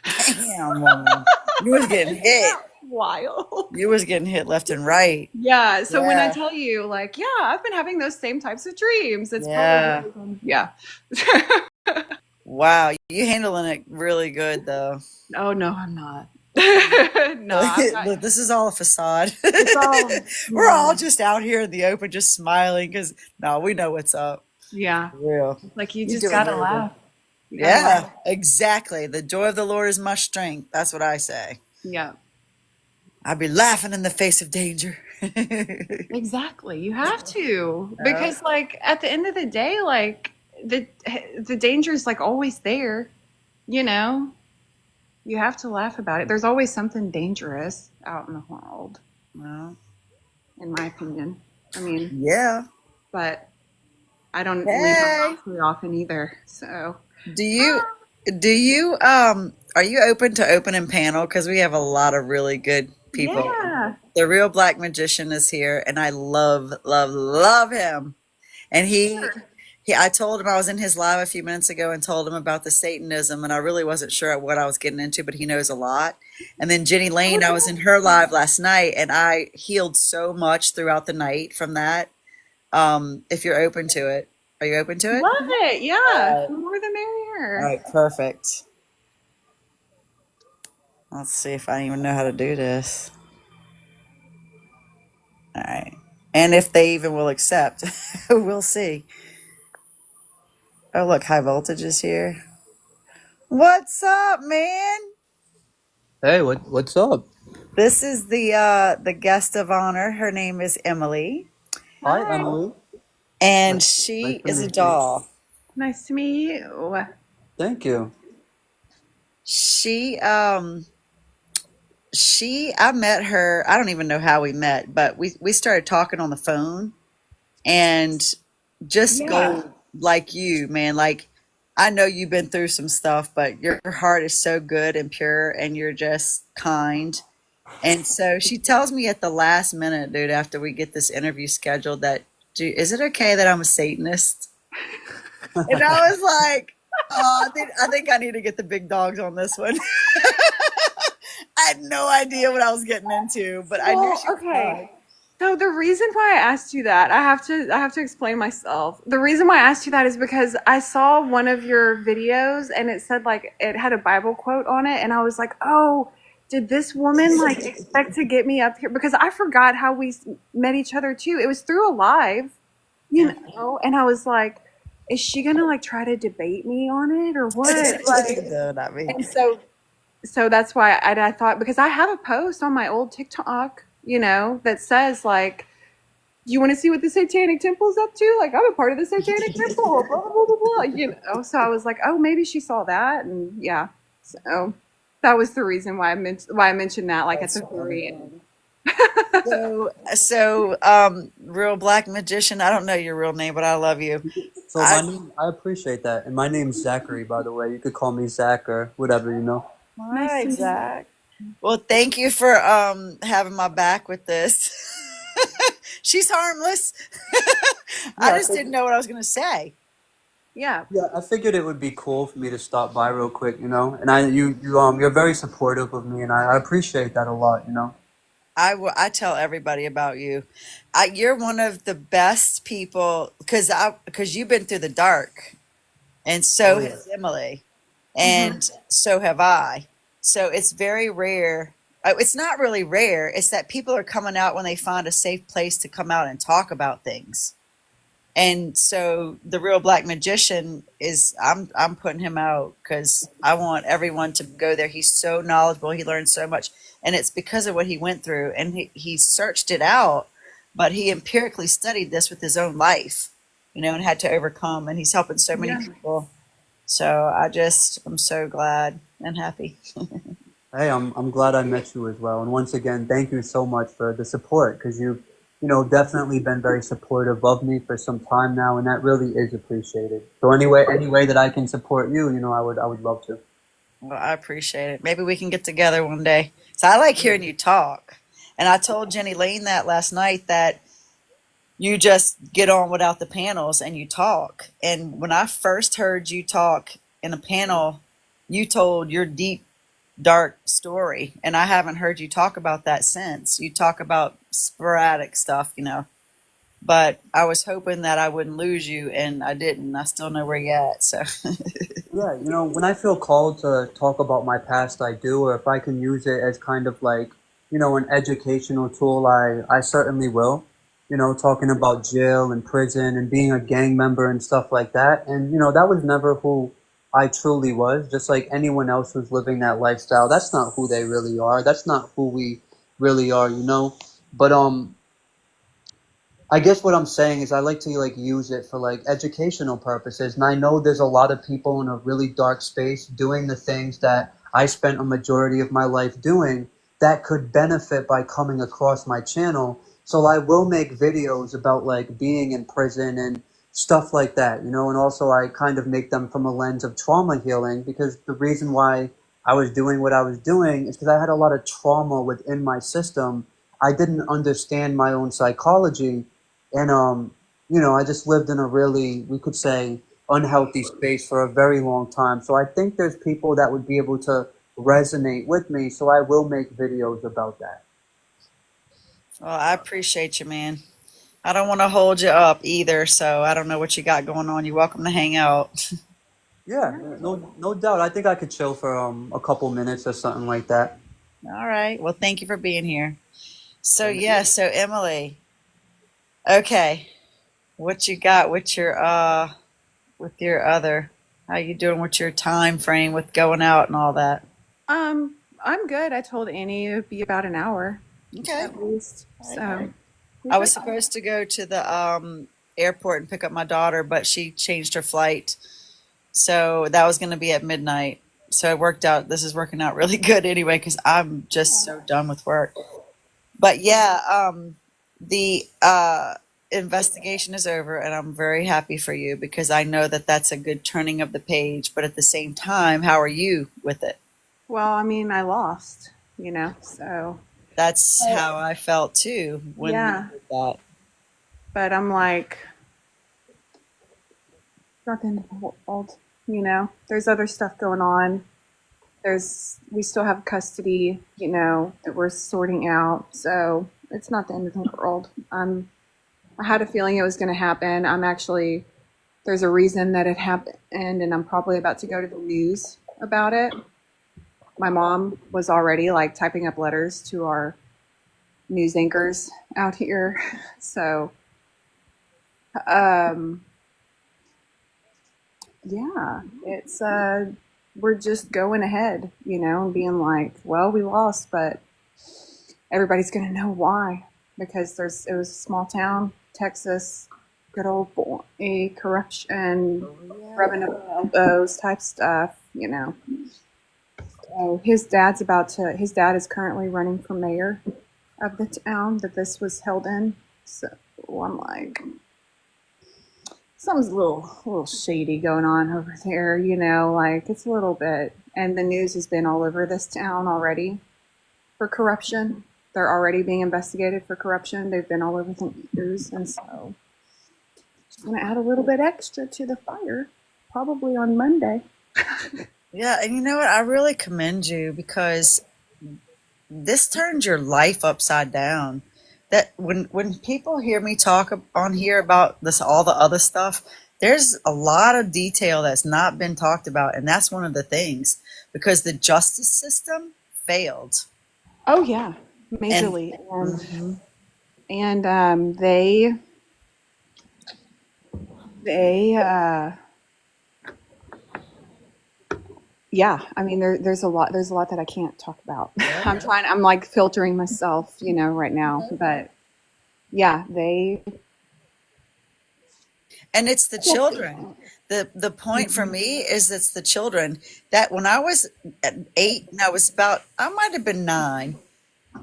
C: Damn, woman. You was getting
B: Isn't
C: hit.
B: that wild?
C: You was getting hit left and right.
B: Yeah. So when I
C: Yeah.
B: tell you, like, yeah, I've been having those same types of dreams, it's
C: Yeah.
B: probably, yeah.
C: Wow. You handling it really good though.
B: Oh, no, I'm not. No, I'm not.
C: Look, this is all a facade.
B: It's all,
C: We're all
B: yeah.
C: just out here in the open, just smiling because no, we know what's up.
B: Yeah.
C: For real.
B: Like, you
C: You're
B: just
C: doing
B: gotta
C: really good.
B: laugh. You gotta
C: Yeah,
B: laugh.
C: exactly. The joy of the Lord is my strength. That's what I say.
B: Yeah.
C: I'd be laughing in the face of danger.
B: Exactly. You have to.
C: Uh,
B: Because, like, at the end of the day, like, the danger is, like, always there, you know? You have to laugh about it. There's always something dangerous out in the world,
C: well,
B: in my opinion. I mean,
C: yeah.
B: but I don't leave my
C: Hey,
B: house very often either. So,
C: do you are you open to opening panel? Because we have a lot of really good people.
B: yeah.
C: The real black magician is here, and I love, love, love him. And
B: Sure.
C: I told him I was in his live a few minutes ago and told him about the Satanism, and I really wasn't sure what I was getting into, but he knows a lot. And then Jenny Lane, I was in her live last night, and I healed so much throughout the night from that. If you're open to it, are you open to it?
B: Love it. Yeah.
C: All
B: The more the merrier.
C: right, perfect. Let's see if I even know how to do this. All right, and if they even will accept, we'll see. Oh, look, high voltage is here. What's up, man?
D: Hey, what's up?
C: This is the guest of honor. Her name is Emily,
D: Hi,
B: Hi.
D: Emily.
C: and
D: Nice
C: she
D: to
C: is a
D: meet you.
C: doll.
B: Nice to meet you.
D: Thank you.
C: She I met her. I don't even know how we met, but we started talking on the phone and just
B: Yeah.
C: go like you, man. Like I know you've been through some stuff, but your heart is so good and pure, and you're just kind. And so she tells me at the last minute, dude, after we get this interview scheduled, that, is it okay that I'm a Satanist? And I was like, oh, I think I need to get the big dogs on this one. I had no idea what I was getting into, but I knew
B: Well,
C: she was
B: okay.
C: kind.
B: So the reason why I asked you that, I have to explain myself. The reason why I asked you that is because I saw one of your videos and it said like it had a Bible quote on it and I was like, "Oh, did this woman like expect to get me up here?" Because I forgot how we met each other too. It was through a live, you
C: Yeah.
B: know, and I was like, "Is she going to like try to debate me on it or what?" Like,
C: No, not me.
B: and so that's why I thought, because I have a post on my old TikTok, you know, that says like, "Do you want to see what the Satanic Temple's up to? Like, I'm a part of the Satanic Temple, blah, blah, blah, blah," you know. So I was like, oh, maybe she saw that. And yeah, so that was the reason why I mentioned that like at
C: That's
B: the very end.
C: Real black magician. I don't know your real name, but I love you.
D: So I appreciate that. And my name's Zachary, by the way. You could call me Zach or whatever, you know.
C: All
B: Nice to
C: right,
B: meet you.
C: Zach. Well, thank you for having my back with this. She's harmless. I
D: Yeah,
C: just didn't know what I was gonna say.
B: Yeah.
D: I figured it would be cool for me to stop by real quick, you know. And you're very supportive of me, and I appreciate that a lot, you know.
C: I tell everybody about you. You're one of the best people because you've been through the dark, and
D: Oh
C: so
D: yeah.
C: has Emily,
B: Hmm.
C: and so have I. So it's very rare. It's not really rare. It's that people are coming out when they find a safe place to come out and talk about things. And so the real black magician is I'm putting him out because I want everyone to go there. He's so knowledgeable. He learned so much, and it's because of what he went through. And he searched it out, but he empirically studied this with his own life, you know, and had to overcome. And he's helping so many
B: Yeah.
C: people. So I'm so glad and happy.
D: Hey, I'm glad I met you as well. And once again, thank you so much for the support because you've, definitely been very supportive of me for some time now, and that really is appreciated. So any way that I can support you, I would love to.
C: Well, I appreciate it. Maybe we can get together one day. So I like hearing you talk. And I told Jenny Lane that last night that you just get on without the panels and you talk. And when I first heard you talk in a panel, you told your deep dark story, and I haven't heard you talk about that since. You talk about sporadic stuff, but I was hoping that I wouldn't lose you, and I didn't. I still know where you're at. So,
D: Yeah, when I feel called to talk about my past, I do, or if I can use it as kind of like, an educational tool, I certainly will. Talking about jail and prison and being a gang member and stuff like that. And, that was never who I truly was, just like anyone else who's living that lifestyle. That's not who they really are. That's not who we really are. But, I guess what I'm saying is I like to like use it for like educational purposes. And I know there's a lot of people in a really dark space doing the things that I spent a majority of my life doing that could benefit by coming across my channel. So I will make videos about like being in prison and stuff like that, and also I kind of make them from a lens of trauma healing, because the reason why I was doing what I was doing is because I had a lot of trauma within my system. I didn't understand my own psychology, and I just lived in a really, we could say, unhealthy space for a very long time. So I think there's people that would be able to resonate with me. So I will make videos about that.
C: well, I appreciate you, man. I don't want to hold you up either, so I don't know what you got going on. You're welcome to hang out.
D: Yeah, no doubt. I think I could chill for a couple minutes or something like that.
C: All right. Well, thank you for being here. So
D: Thank
C: yeah,
D: you.
C: so Emily, okay, what you got with your other? How you doing with your time frame with going out and all that?
B: I'm good. I told Annie it would be about an hour
C: Okay.
B: at least. So
C: I was supposed to go to the airport and pick up my daughter, but she changed her flight. So that was going to be at midnight. So it worked out. This is working out really good anyway, because I'm just so done with work. But yeah, the investigation is over, and I'm very happy for you because I know that that's a good turning of the page. But at the same time, how are you with it?
B: well, I mean, I lost, so
C: That's how I felt too when
B: yeah.
C: you did that.
B: But I'm like, it's not the end of the world, There's other stuff going on. We still have custody, that we're sorting out. So it's not the end of the world. I had a feeling it was going to happen. There's a reason that it happened, and I'm probably about to go to the news about it. My mom was already like typing up letters to our news anchors out here. So, yeah, it's, we're just going ahead, and being like, well, we lost, but everybody's going to know why, because it was a small town, Texas, good old boy, corruption, rubbing up elbows type stuff, So his dad is currently running for mayor of the town that this was held in. So I'm like, something's a little shady going on over there, like it's a little bit. And the news has been all over this town already for corruption. They're already being investigated for corruption. They've been all over the news, and so just gonna add a little bit extra to the fire, probably on Monday.
C: Yeah, and you know what? I really commend you because this turned your life upside down. That when people hear me talk on here about this, all the other stuff, there's a lot of detail that's not been talked about, and that's one of the things because the justice system failed.
B: Oh yeah, majorly, and they yeah, I mean there's a lot that I can't talk about. I'm like filtering myself, right now, but yeah,
C: and it's the children. The point for me is it's the children that when I was at 8 and I might have been 9,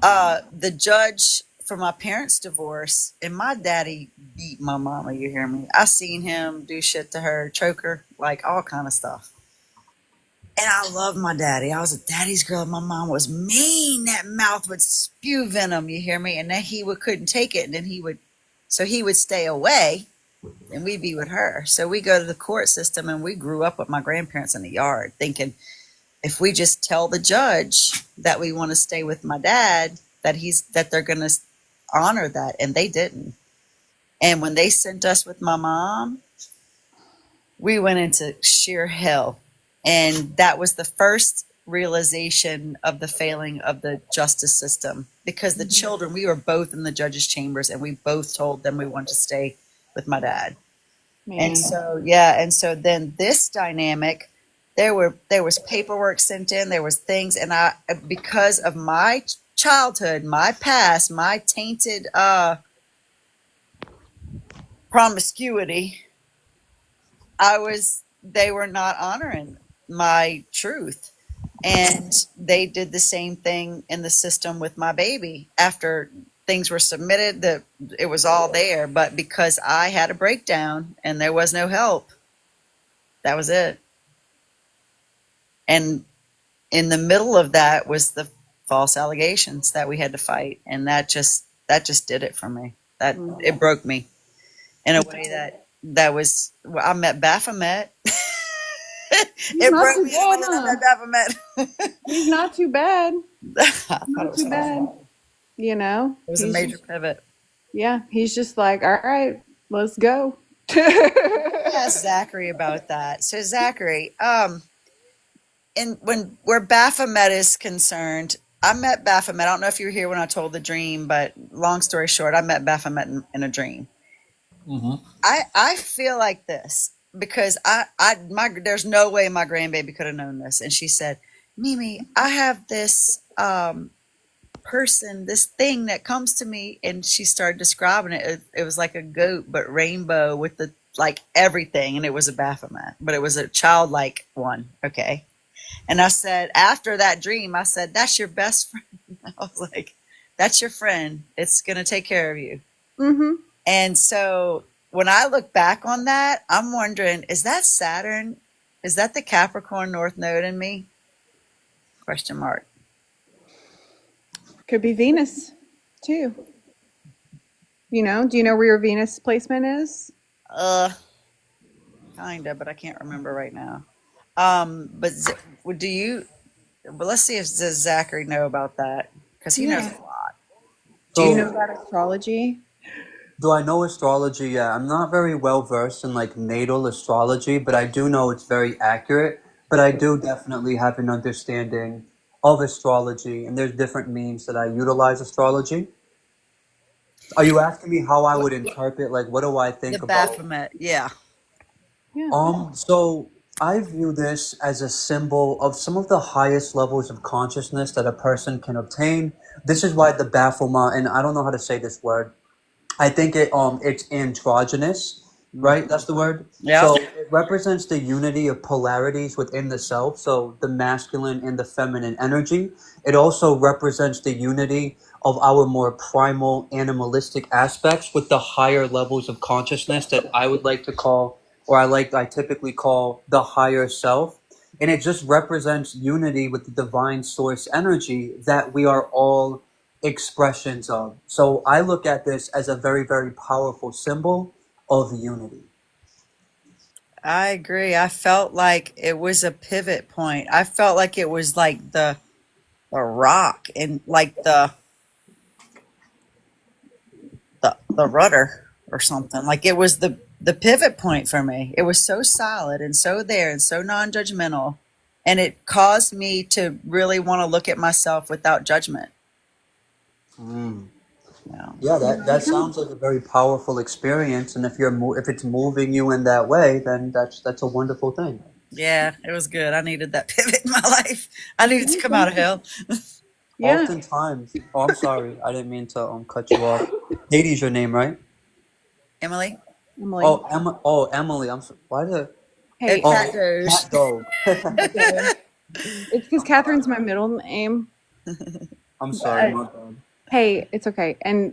C: the judge for my parents' divorce, and my daddy beat my mama, you hear me? I seen him do shit to her, choke her, like all kind of stuff. And I love my daddy. I was a daddy's girl. My mom was mean. That mouth would spew venom, you hear me? And then couldn't take it. And then he would stay away and we'd be with her. So we go to the court system, and we grew up with my grandparents in the yard thinking if we just tell the judge that we want to stay with my dad, that they're going to honor that. And they didn't. And when they sent us with my mom, we went into sheer hell. And that was the first realization of the failing of the justice system, because the children, we were both in the judge's chambers and we both told them we wanted to stay with my dad.
B: Man.
C: And so, yeah. And so then this dynamic, there was paperwork sent in, there was things. And because of my childhood, my past, my tainted, promiscuity, they were not honoring my truth. And they did the same thing in the system with my baby. After things were submitted, it was all there. But because I had a breakdown and there was no help, that was it. And in the middle of that was the false allegations that we had to fight. And that just did it for me. It broke me in a way that was, I met Baphomet. It broke me when I met Baphomet.
B: He's not too bad.
C: Not
B: too bad. You know,
C: it was a major pivot.
B: Yeah, he's just like, all right, let's go.
C: Ask Zachary about that. So Zachary, and where Baphomet is concerned, I met Baphomet. I don't know if you were here when I told the dream, but long story short, I met Baphomet in a dream. Mm-hmm. I feel like this because there's no way my grandbaby could have known this. And she said, Mimi, I have this person, this thing that comes to me, and she started describing it. It was like a goat, but rainbow with the like everything, and it was a Baphomet, but it was a childlike one. Okay. And I said, after that dream, I said, that's your best friend. I was like, that's your friend. It's going to take care of you. Mm-hmm. And so when I look back on that, I'm wondering, is that Saturn? Is that the Capricorn North Node in me? Question mark.
B: Could be Venus too. You know, do you know where your Venus placement is?
C: Kinda, but I can't remember right now. But do you? But let's see if does Zachary know about that, because he knows a lot.
B: Do you know about astrology?
D: Do I know astrology? Yeah, I'm not very well versed in like natal astrology, but I do know it's very accurate. But I do definitely have an understanding of astrology, and there's different means that I utilize astrology. Are you asking me how I would interpret? Like, what do I think
C: The
D: about?
C: Baphomet, yeah.
D: So I view this as a symbol of some of the highest levels of consciousness that a person can obtain. This is why the Baphomet, and I don't know how to say this word. I think it's androgynous, right? That's the word.
C: Yeah.
D: So it represents the unity of polarities within the self, so the masculine and the feminine energy. It also represents the unity of our more primal animalistic aspects with the higher levels of consciousness that I would like to call, or I typically call the higher self. And it just represents unity with the divine source energy that we are all expressions of. So I look at this as a very, very powerful symbol of unity.
C: I agree. I felt like it was a pivot point. I felt like it was like the rock and like the rudder or something. Like it was the pivot point for me. It was so solid and so there and so non-judgmental. And it caused me to really want to look at myself without judgment.
D: Yeah, that sounds like a very powerful experience, and if it's moving you in that way, then that's a wonderful thing.
C: Yeah, it was good. I needed that pivot in my life. I needed to come out of hell.
B: Yeah.
D: Oftentimes, I'm sorry, I didn't mean to cut you off. Katie's your name, right?
C: Emily.
D: Oh, Emma. Oh, Emily. I'm sorry. Why the?
B: Hey,
D: Katdoge.
B: It's because Catherine's my middle name.
D: I'm sorry, my bad.
B: Hey, it's okay. And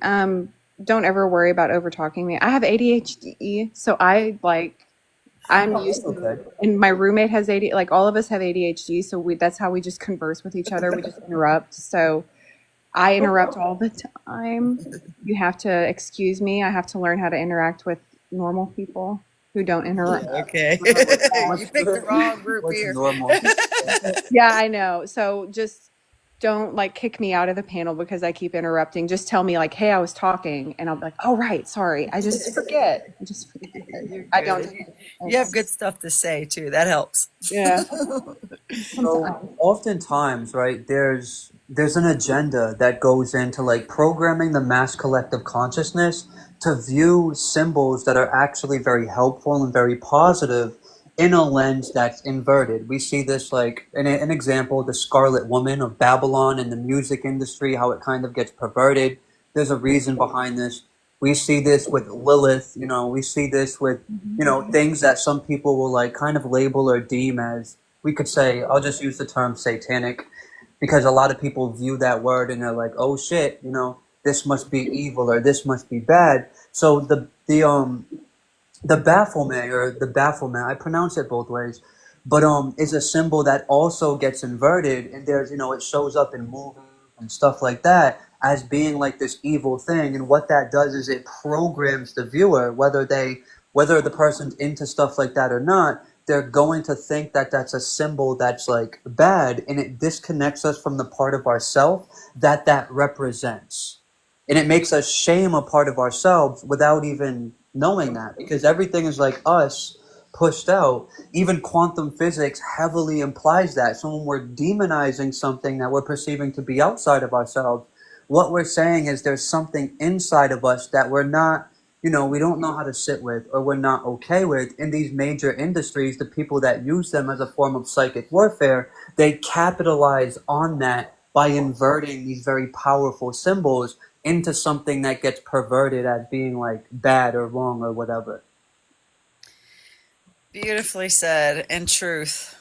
B: don't ever worry about over talking me. I have ADHD, so I'm used to, and my roommate has ADHD, like all of us have ADHD, so that's how we just converse with each other. We just interrupt. So I interrupt all the time. You have to excuse me. I have to learn how to interact with normal people. who don't interrupt.
C: Okay. You picked the wrong group
D: What's
C: here.
D: normal?
B: Yeah, I know. So just don't like kick me out of the panel because I keep interrupting. Just tell me like, hey, I was talking, and I'll be like, oh right, sorry. I just forget.
C: You're
B: I
C: good.
B: don't.
C: You have good stuff to say too. That helps.
B: Yeah.
D: So oftentimes, right, there's an agenda that goes into like programming the mass collective consciousness to view symbols that are actually very helpful and very positive in a lens that's inverted. We see this like an example, the Scarlet Woman of Babylon in the music industry, how it kind of gets perverted. There's a reason behind this. We see this with Lilith, you know, we see this with, you know, things that some people will like kind of label or deem as, we could say, I'll just use the term satanic, because a lot of people view that word and they're like, oh shit, you know, this must be evil or this must be bad. So the bafflement, I pronounce it both ways, but is a symbol that also gets inverted, and there's, you know, it shows up in movies and stuff like that as being like this evil thing. And what that does is it programs the viewer, whether the person's into stuff like that or not, they're going to think that that's a symbol that's like bad, and it disconnects us from the part of ourself that represents. And it makes us shame a part of ourselves without even knowing that, because everything is like us pushed out. Even quantum physics heavily implies that. So when we're demonizing something that we're perceiving to be outside of ourselves, what we're saying is there's something inside of us that we're not, you know, we don't know how to sit with, or we're not okay with. In these major industries, the people that use them as a form of psychic warfare, they capitalize on that by inverting these very powerful symbols into something that gets perverted as being like bad or wrong or whatever.
C: Beautifully said. And truth.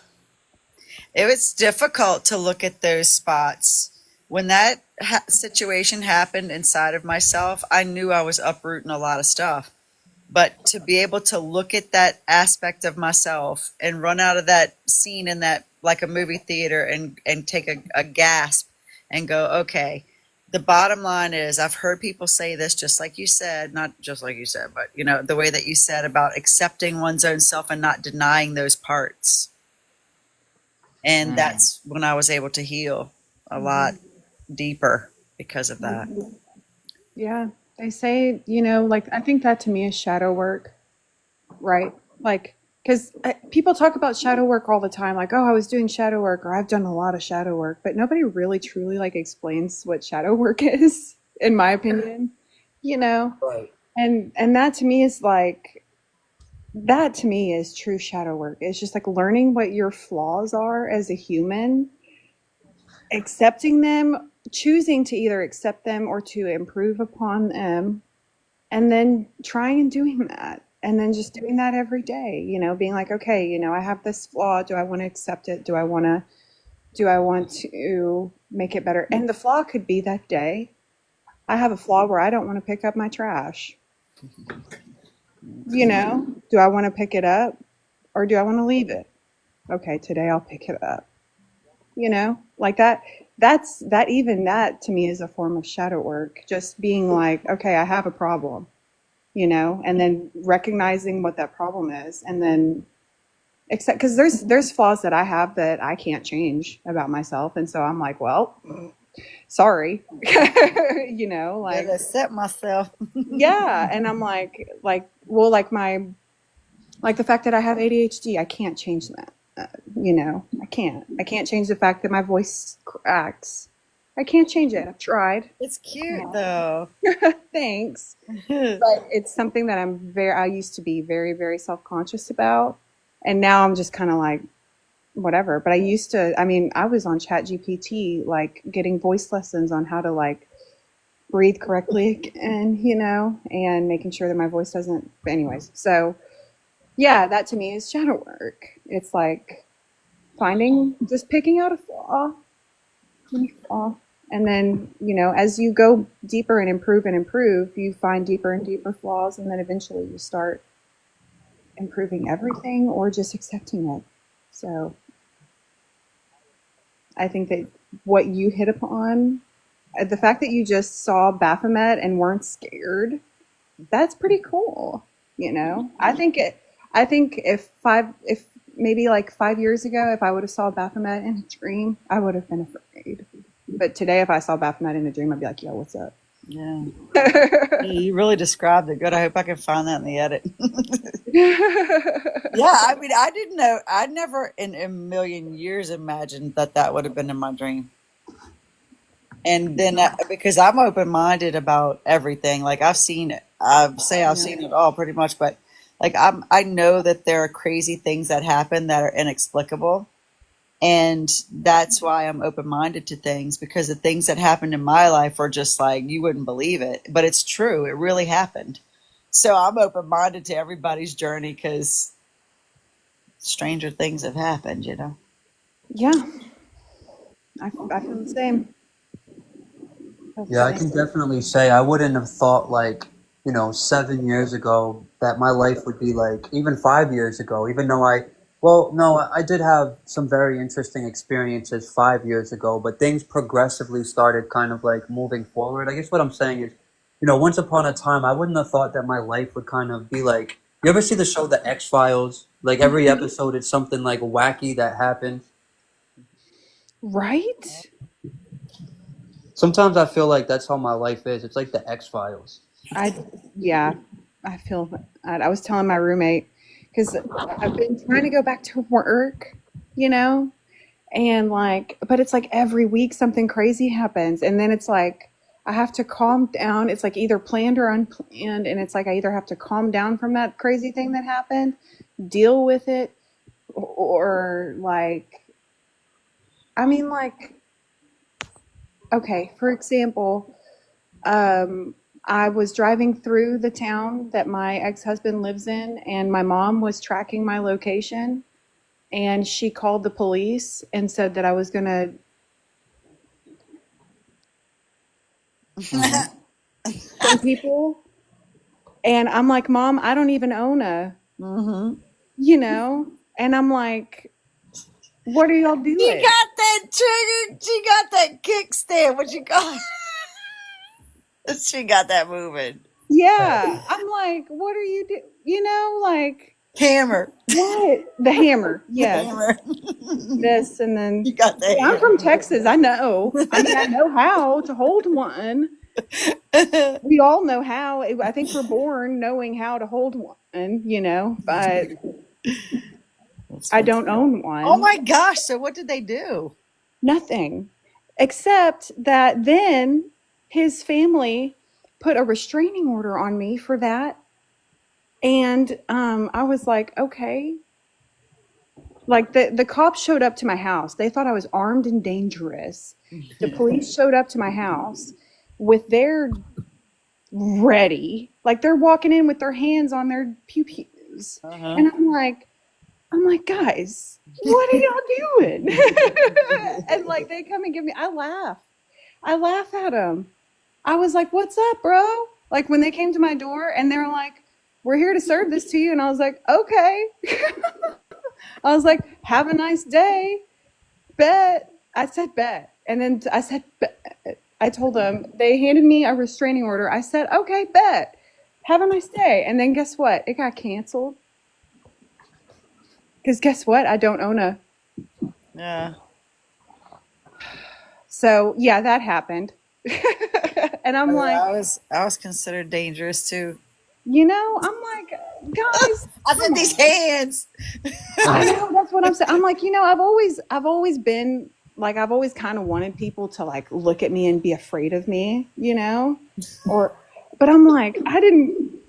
C: It was difficult to look at those spots. When that situation happened inside of myself, I knew I was uprooting a lot of stuff. But to be able to look at that aspect of myself and run out of that scene in that, like a movie theater, and take a gasp and go, okay, the bottom line is, I've heard people say this, just like you said, not just like you said, but you know, the way that you said about accepting one's own self and not denying those parts. And that's when I was able to heal a lot deeper because of that.
B: Yeah. They say, you know, like, I think that to me is shadow work, right? Like, because people talk about shadow work all the time, like, oh, I was doing shadow work, or I've done a lot of shadow work, but nobody really truly like explains what shadow work is, in my opinion, you know?
D: Right.
B: And that to me is like, that to me is true shadow work. It's just like learning what your flaws are as a human, accepting them, choosing to either accept them or to improve upon them, and then trying and doing that. And then just doing that every day, you know, being like, okay, you know, I have this flaw. Do I want to accept it? Do I want to make it better? And the flaw could be that day, I have a flaw where I don't want to pick up my trash. You know, do I want to pick it up or do I want to leave it? Okay, today I'll pick it up. You know, like that to me is a form of shadow work. Just being like, okay, I have a problem, you know, and then recognizing what that problem is, and then accept, because there's flaws that I have that I can't change about myself, and so I'm like, well, sorry. You know, like,
C: I accept myself.
B: yeah. And I'm like, well, like the fact that I have ADHD, I can't change that. You know, I can't change the fact that my voice cracks. I can't change it. I've tried.
C: It's cute though.
B: Thanks. But it's something that I used to be very, very self-conscious about. And now I'm just kind of like, whatever. But I was on ChatGPT, like getting voice lessons on how to like breathe correctly, and, you know, and making sure that my voice doesn't, anyways. So yeah, that to me is shadow work. It's like just picking out a flaw, and then, you know, as you go deeper and improve, you find deeper and deeper flaws, and then eventually you start improving everything or just accepting it. So I think that what you hit upon, the fact that you just saw Baphomet and weren't scared, that's pretty cool. You know, I think I think if maybe like 5 years ago, if I would have saw Baphomet in a dream, I would have been afraid. But today, if I saw Baphomet in a dream, I'd be like, yo, what's up?
C: Yeah. Yeah, you really described it good. I hope I can find that in the edit. Yeah, I mean, I didn't know. I never in a million years imagined that would have been in my dream. And then because I'm open-minded about everything, like I've seen it. I've seen it all pretty much, but like I know that there are crazy things that happen that are inexplicable. And that's why I'm open-minded to things, because the things that happened in my life are just like, you wouldn't believe it, but it's true. It really happened. So I'm open-minded to everybody's journey because stranger things have happened, you know?
B: Yeah, I feel the same.
D: Yeah, I can definitely say I wouldn't have thought, like, 7 years ago that my life would be like, even 5 years ago, even though I did have some very interesting experiences 5 years ago, but things progressively started kind of like moving forward. I guess what I'm saying is, once upon a time, I wouldn't have thought that my life would kind of be like, you ever see the show The X-Files? Like every episode is something like wacky that happens.
B: Right?
D: Sometimes I feel like that's how my life is. It's like The X-Files.
B: I feel that. I was telling my roommate, because I've been trying to go back to work, and but it's like every week something crazy happens, and then it's like I have to calm down. It's like either planned or unplanned, and it's like I either have to calm down from that crazy thing that happened, deal with it, or okay, for example, I was driving through the town that my ex-husband lives in, and my mom was tracking my location, and she called the police and said that I was going to some people. And I'm like, Mom, I don't even own and I'm like, what are y'all doing?
C: You got that trigger. She got that kickstand. What you call it? She got that moving.
B: Yeah. I'm like, what are you doing?
C: Hammer.
B: What? The hammer. Yes.
C: Hammer.
B: This, and then
C: You got that.
B: I'm from Texas. I know. I mean, I know how to hold one. We all know how. I think we're born knowing how to hold one, but I don't own one.
C: Oh my gosh. So what did they do?
B: Nothing. Except that then his family put a restraining order on me for that. And I was like, okay. Like the cops showed up to my house. They thought I was armed and dangerous. The police showed up to my house with their ready. Like they're walking in with their hands on their pew-pews. And I'm like, guys, what are y'all doing? And like they come and give me, I laugh at them. I was like, what's up, bro? Like when they came to my door and they were like, we're here to serve this to you. And I was like, okay. I was like, have a nice day. Bet. I said bet. And then I said bet. I told them, they handed me a restraining order. I said, okay, bet. Have a nice day. And then guess what? It got canceled. Because guess what? I don't own a.
C: Yeah.
B: So yeah, that happened. And I'm like,
C: I was considered dangerous too.
B: I'm like, guys.
C: I said these hands.
B: I know, that's what I'm saying. I'm like, I've always been like, I've always kind of wanted people to like look at me and be afraid of me, but I'm like, I didn't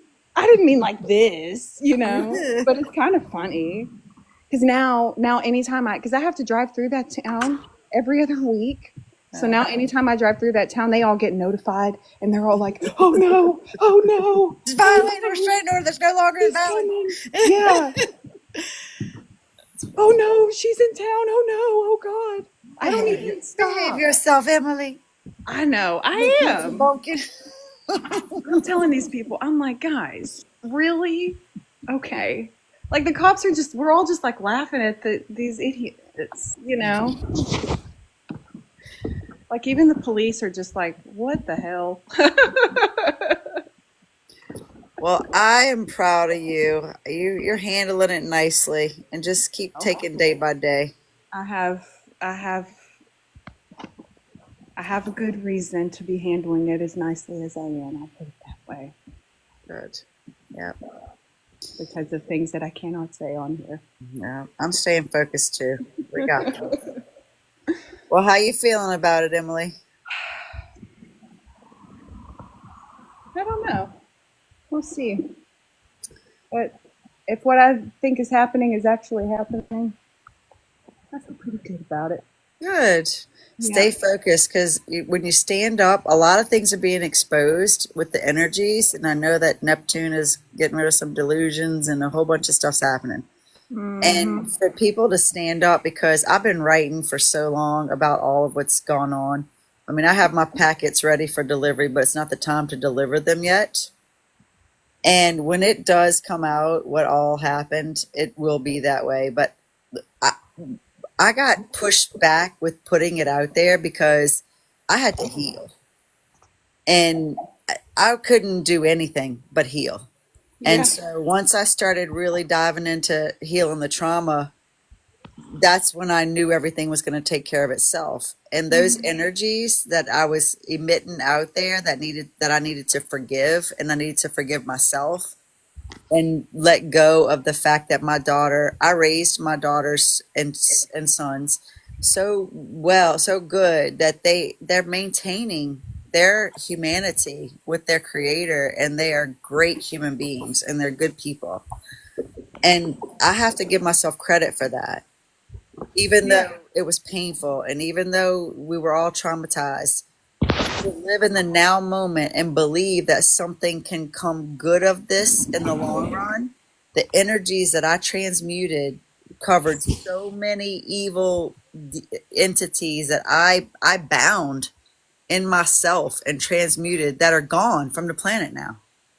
B: mean like this, but it's kind of funny. Because now anytime because I have to drive through that town every other week. So now anytime I drive through that town, they all get notified and they're all like, oh no.
C: It's violating the restraining order that's no longer valid.
B: Yeah. Oh no, she's in town. Oh no, oh God. I don't even stop.
C: Behave yourself, Emily.
B: I know, I am. I'm telling these people, I'm like, guys, really? Okay. Like the cops are we're all just like laughing at these idiots, Like even the police are just like, what the hell?
C: Well, I am proud of you. You're handling it nicely, and just keep taking day by day.
B: I have I have I have a good reason to be handling it as nicely as I am. I'll put it that way.
C: Good. Yeah.
B: Because of things that I cannot say on here.
C: Yeah. I'm staying focused too. We got this. Well, how you feeling about it, Emily?
B: I don't know. We'll see. But if what I think is happening is actually happening, I feel pretty good about it.
C: Good. Stay focused, because when you stand up, a lot of things are being exposed with the energies. And I know that Neptune is getting rid of some delusions and a whole bunch of stuff's happening. And for people to stand up, because I've been writing for so long about all of what's gone on. I mean, I have my packets ready for delivery, but it's not the time to deliver them yet. And when it does come out, what all happened, it will be that way. But I got pushed back with putting it out there because I had to heal. And I couldn't do anything but heal. And so once I started really diving into healing the trauma, that's when I knew everything was going to take care of itself. And those energies that I was emitting out there that I needed to forgive, and I needed to forgive myself and let go of the fact that I raised my daughters and sons so well, so good that they're maintaining their humanity with their creator, and they are great human beings and they're good people. And I have to give myself credit for that. Even though it was painful, and even though we were all traumatized, to live in the now moment and believe that something can come good of this in the long run. The energies that I transmuted covered so many evil entities that I bound in myself and transmuted, that are gone from the planet now.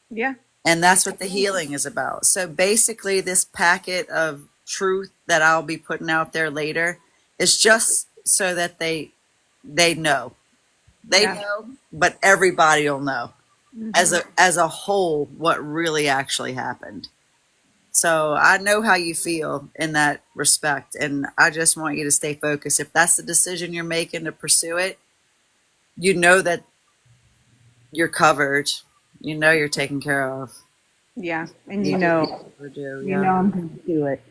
B: Yeah.
C: And that's what the healing is about. So basically, this packet of truth that I'll be putting out there later is just so that they know. They know, but everybody will know as a whole what really actually happened. So I know how you feel in that respect, and I just want you to stay focused. If that's the decision you're making to pursue it, you know that you're covered. You know you're taken care of.
B: Yeah, and you know I'm going to do it.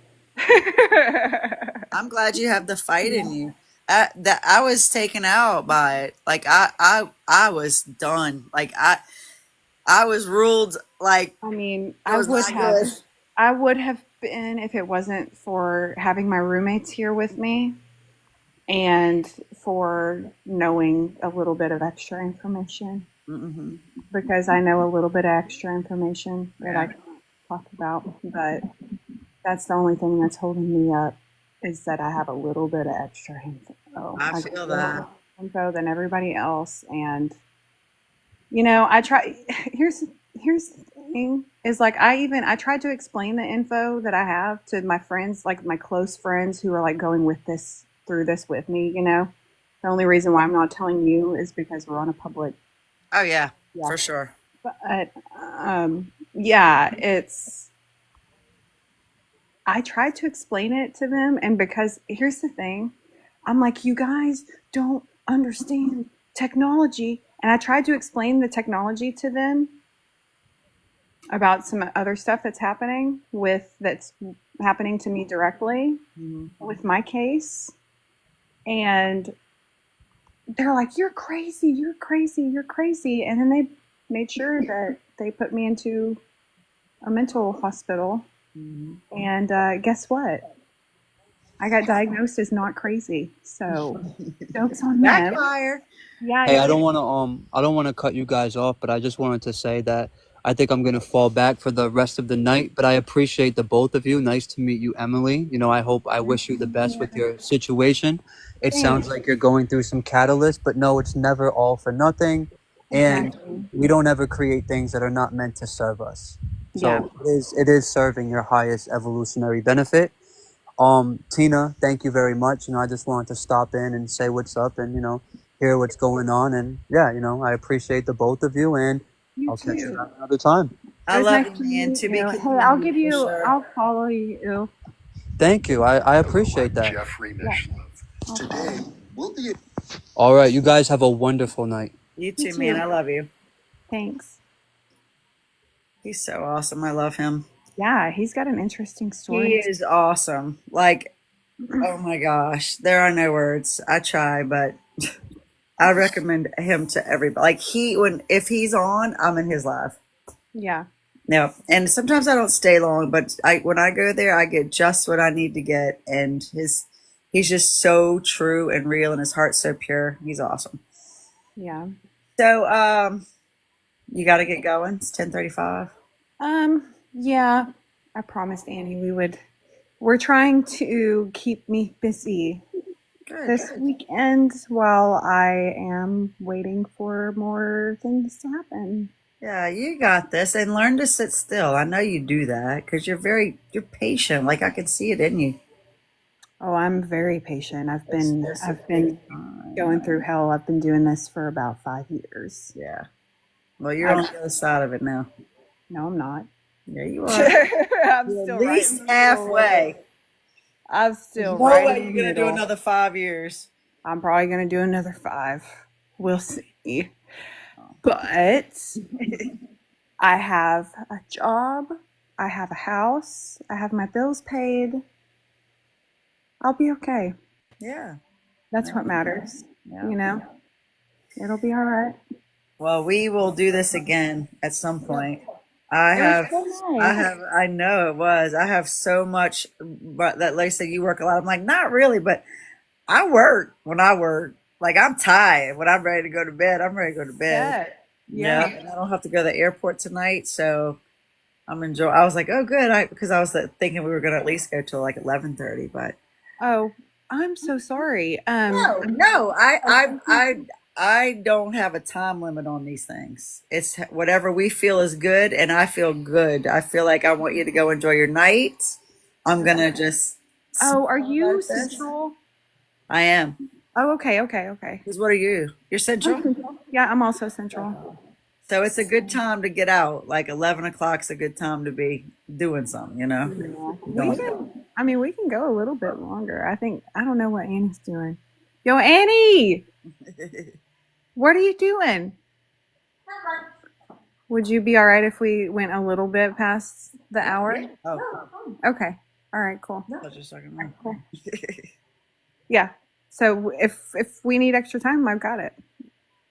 C: I'm glad you have the fight in you. That I was taken out by it. Like I was done. Like I was ruled. Like,
B: I mean, I would have been if it wasn't for having my roommates here with me, and for knowing a little bit of extra information. Because I know a little bit of extra information that I can't talk about, but that's the only thing that's holding me up, is that I have a little bit of extra info.
C: I feel that
B: info than everybody else. And you know, I try. Here's the thing: is like I tried to explain the info that I have to my friends, like my close friends who are like going through this with me. You know, the only reason why I'm not telling you is because we're on a public.
C: Oh yeah, for sure.
B: But yeah, I tried to explain it to them, and because here's the thing, I'm like, you guys don't understand technology, and I tried to explain the technology to them about some other stuff that's happening to me directly with my case, and they're like, you're crazy, you're crazy, you're crazy. And then they made sure that they put me into a mental hospital. And guess what? I got diagnosed as not crazy. So jokes on them.
C: Backfire.
B: Yeah.
D: Hey, I don't want to cut you guys off, but I just wanted to say that I think I'm going to fall back for the rest of the night, but I appreciate the both of you. Nice to meet you, Emily. You know, I wish you the best with your situation. It sounds like you're going through some catalyst, but no, it's never all for nothing. And we don't ever create things that are not meant to serve us. So it is serving your highest evolutionary benefit. Tina, thank you very much. You know, I just wanted to stop in and say what's up and, you know, hear what's going on. And yeah, you know, I appreciate the both of you, and I'll catch you another time.
C: I
B: It was
C: love
B: nice
C: you,
B: to
C: man.
B: meet
C: To be
B: you. Hey, I'll
C: continued
B: give
C: for
B: you.
C: sure.
B: I'll follow you.
D: Thank you. I appreciate that.
B: Yeah. I'll follow.
D: All right, you guys have a wonderful night.
C: You
B: You
C: too, man.
B: too.
C: I love you.
B: Thanks.
C: He's so awesome. I love him.
B: Yeah, he's got an interesting
C: He
B: story.
C: is awesome. Like, oh my gosh, there are no words. I try, but I recommend him to everybody. Like if he's on, I'm in his live.
B: Yeah.
C: No, and sometimes I don't stay long, but when I go there, I get just what I need to get, and he's just so true and real, and his heart's so pure. He's awesome.
B: Yeah.
C: So, you got to get going. It's 10:35.
B: Yeah. I promised Annie we would. We're trying to keep me busy
C: Good.
B: this weekend while I am waiting for more things to happen.
C: Yeah, you got this, and learn to sit still. I know you do that because you're patient. Like I can see it in you.
B: Oh, I'm very patient. I've
C: It's
B: been
C: just
B: I've been going through hell. I've been doing this for about 5 years.
C: Yeah. Well, you're on the other side of it now.
B: No, I'm not.
C: Yeah, you are.
B: I'm
C: You're
B: still
C: at least
B: right in the middle of
C: halfway.
B: it. I'm
C: There's
B: still
C: no
B: right
C: way
B: in
C: you're
B: the
C: gonna do
B: middle.
C: another 5 years.
B: I'm probably gonna do another 5. We'll see. But I have a job. I have a house. I have my bills paid. I'll be okay.
C: Yeah.
B: That's what matters.
C: Yeah.
B: You know, it'll be all right.
C: Well, we will do this again at some point.
B: It was so nice.
C: I know it was. I have so much, but that Lisa, you work a lot. I'm like, not really, but I work when I work. Like I'm tired. When I'm ready to go to bed, I'm ready to go to bed.
B: Yeah.
C: And I don't have to go to the airport tonight, so I'm enjoying. I was like, oh, good, because I was thinking we were gonna at least go till like 11:30, but
B: Oh, I'm so sorry.
C: no, I don't have a time limit on these things. It's whatever we feel is good, and I feel good. I feel like I want you to go enjoy your night. I'm gonna just.
B: Oh, are you
C: about this.
B: Central?
C: I am.
B: Oh, okay.
C: Because what are you? You're Central.
B: Yeah, I'm also Central.
C: So it's a good time to get out. Like 11 o'clock's a good time to be doing something, you know?
B: We can go a little bit longer. I don't know what Annie's doing. Yo, Annie, what are you doing? Would you be all right if we went a little bit past the hour?
C: Oh,
B: Okay. All right, cool.
C: I was just talking about.
B: Cool. Yeah. So if we need extra time, I've got it.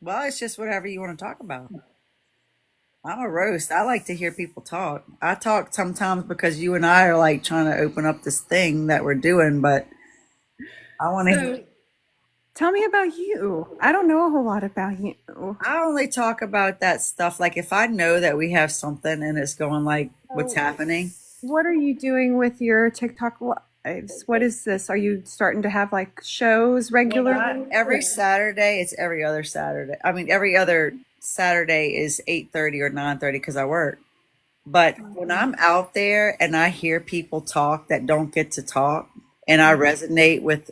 C: Well, it's just whatever you want to talk about. I'm a roast. I like to hear people talk. I talk sometimes because you and I are like trying to open up this thing that we're doing, but I want to.
B: Tell me about you. I don't know a whole lot about you.
C: I only talk about that stuff. Like if I know that we have something and it's going like what's happening.
B: What are you doing with your TikTok lives? What is this? Are you starting to have like shows regularly?
C: Not every Saturday. It's every other Saturday. I mean, every other Saturday is 8:30 or 9:30 because I work. But when I'm out there and I hear people talk that don't get to talk, and I resonate with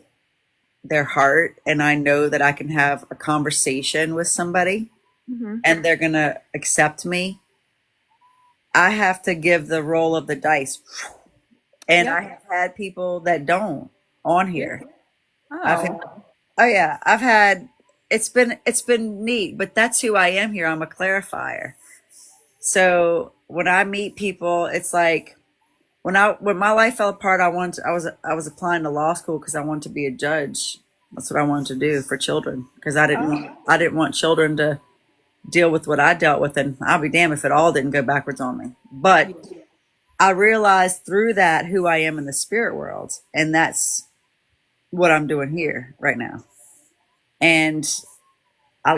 C: their heart, and I know that I can have a conversation with somebody, and they're gonna accept me, I have to give the roll of the dice. And I have had people that don't on here. I've had it's been neat, but that's who I am here. I'm a clarifier. So when I meet people, it's like when my life fell apart, I was applying to law school because I wanted to be a judge. That's what I wanted to do for children because I didn't want children to deal with what I dealt with, and I'll be damned if it all didn't go backwards on me. But I realized through that who I am in the spirit world, and that's what I'm doing here right now. And I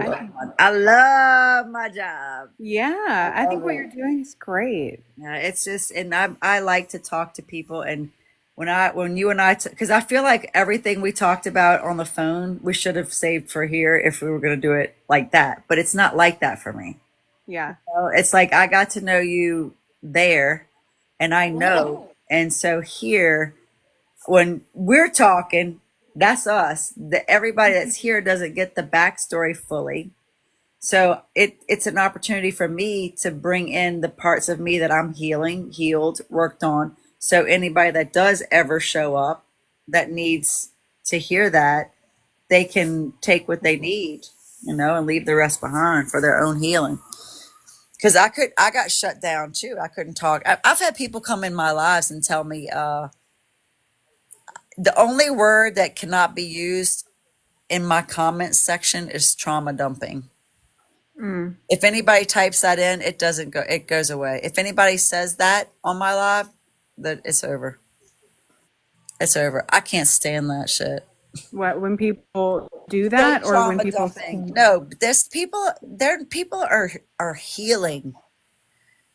C: love my job.
B: Yeah, I think what you're doing is great.
C: Yeah, it's just, and I like to talk to people, and when you and I, because I feel like everything we talked about on the phone, we should have saved for here if we were going to do it like that. But it's not like that for me.
B: Yeah.
C: So it's like I got to know you there, and I know, and so here, when we're talking, that's us. Everybody that's here doesn't get the backstory fully. So it's an opportunity for me to bring in the parts of me that I'm healed, worked on. So anybody that does ever show up that needs to hear that, they can take what they need, and leave the rest behind for their own healing. Because I got shut down too. I couldn't talk. I've had people come in my lives and tell me the only word that cannot be used in my comments section is trauma dumping. If anybody types that in, it doesn't go. It goes away. If anybody says that on my live, that it's over. It's over. I can't stand that shit.
B: What, when people do that, or when
C: Trauma
B: people
C: dumping. No, there's people. People are healing.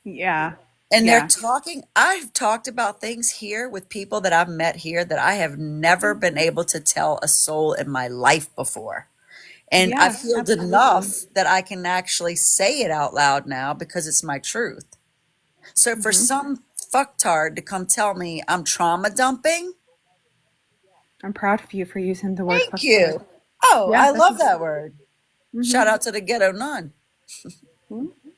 B: Yeah.
C: And
B: Yeah.
C: they're talking. I've talked about things here with people that I've met here that I have never been able to tell a soul in my life before. And
B: Yeah,
C: I've healed
B: absolutely.
C: enough that I can actually say it out loud now because it's my truth. So for some fucktard to come tell me I'm trauma dumping,
B: I'm proud of you for using the word
C: thank you. Oh,
B: Yeah,
C: I
B: that's
C: love that word.
B: Mhm.
C: Shout out to the Ghetto Nun.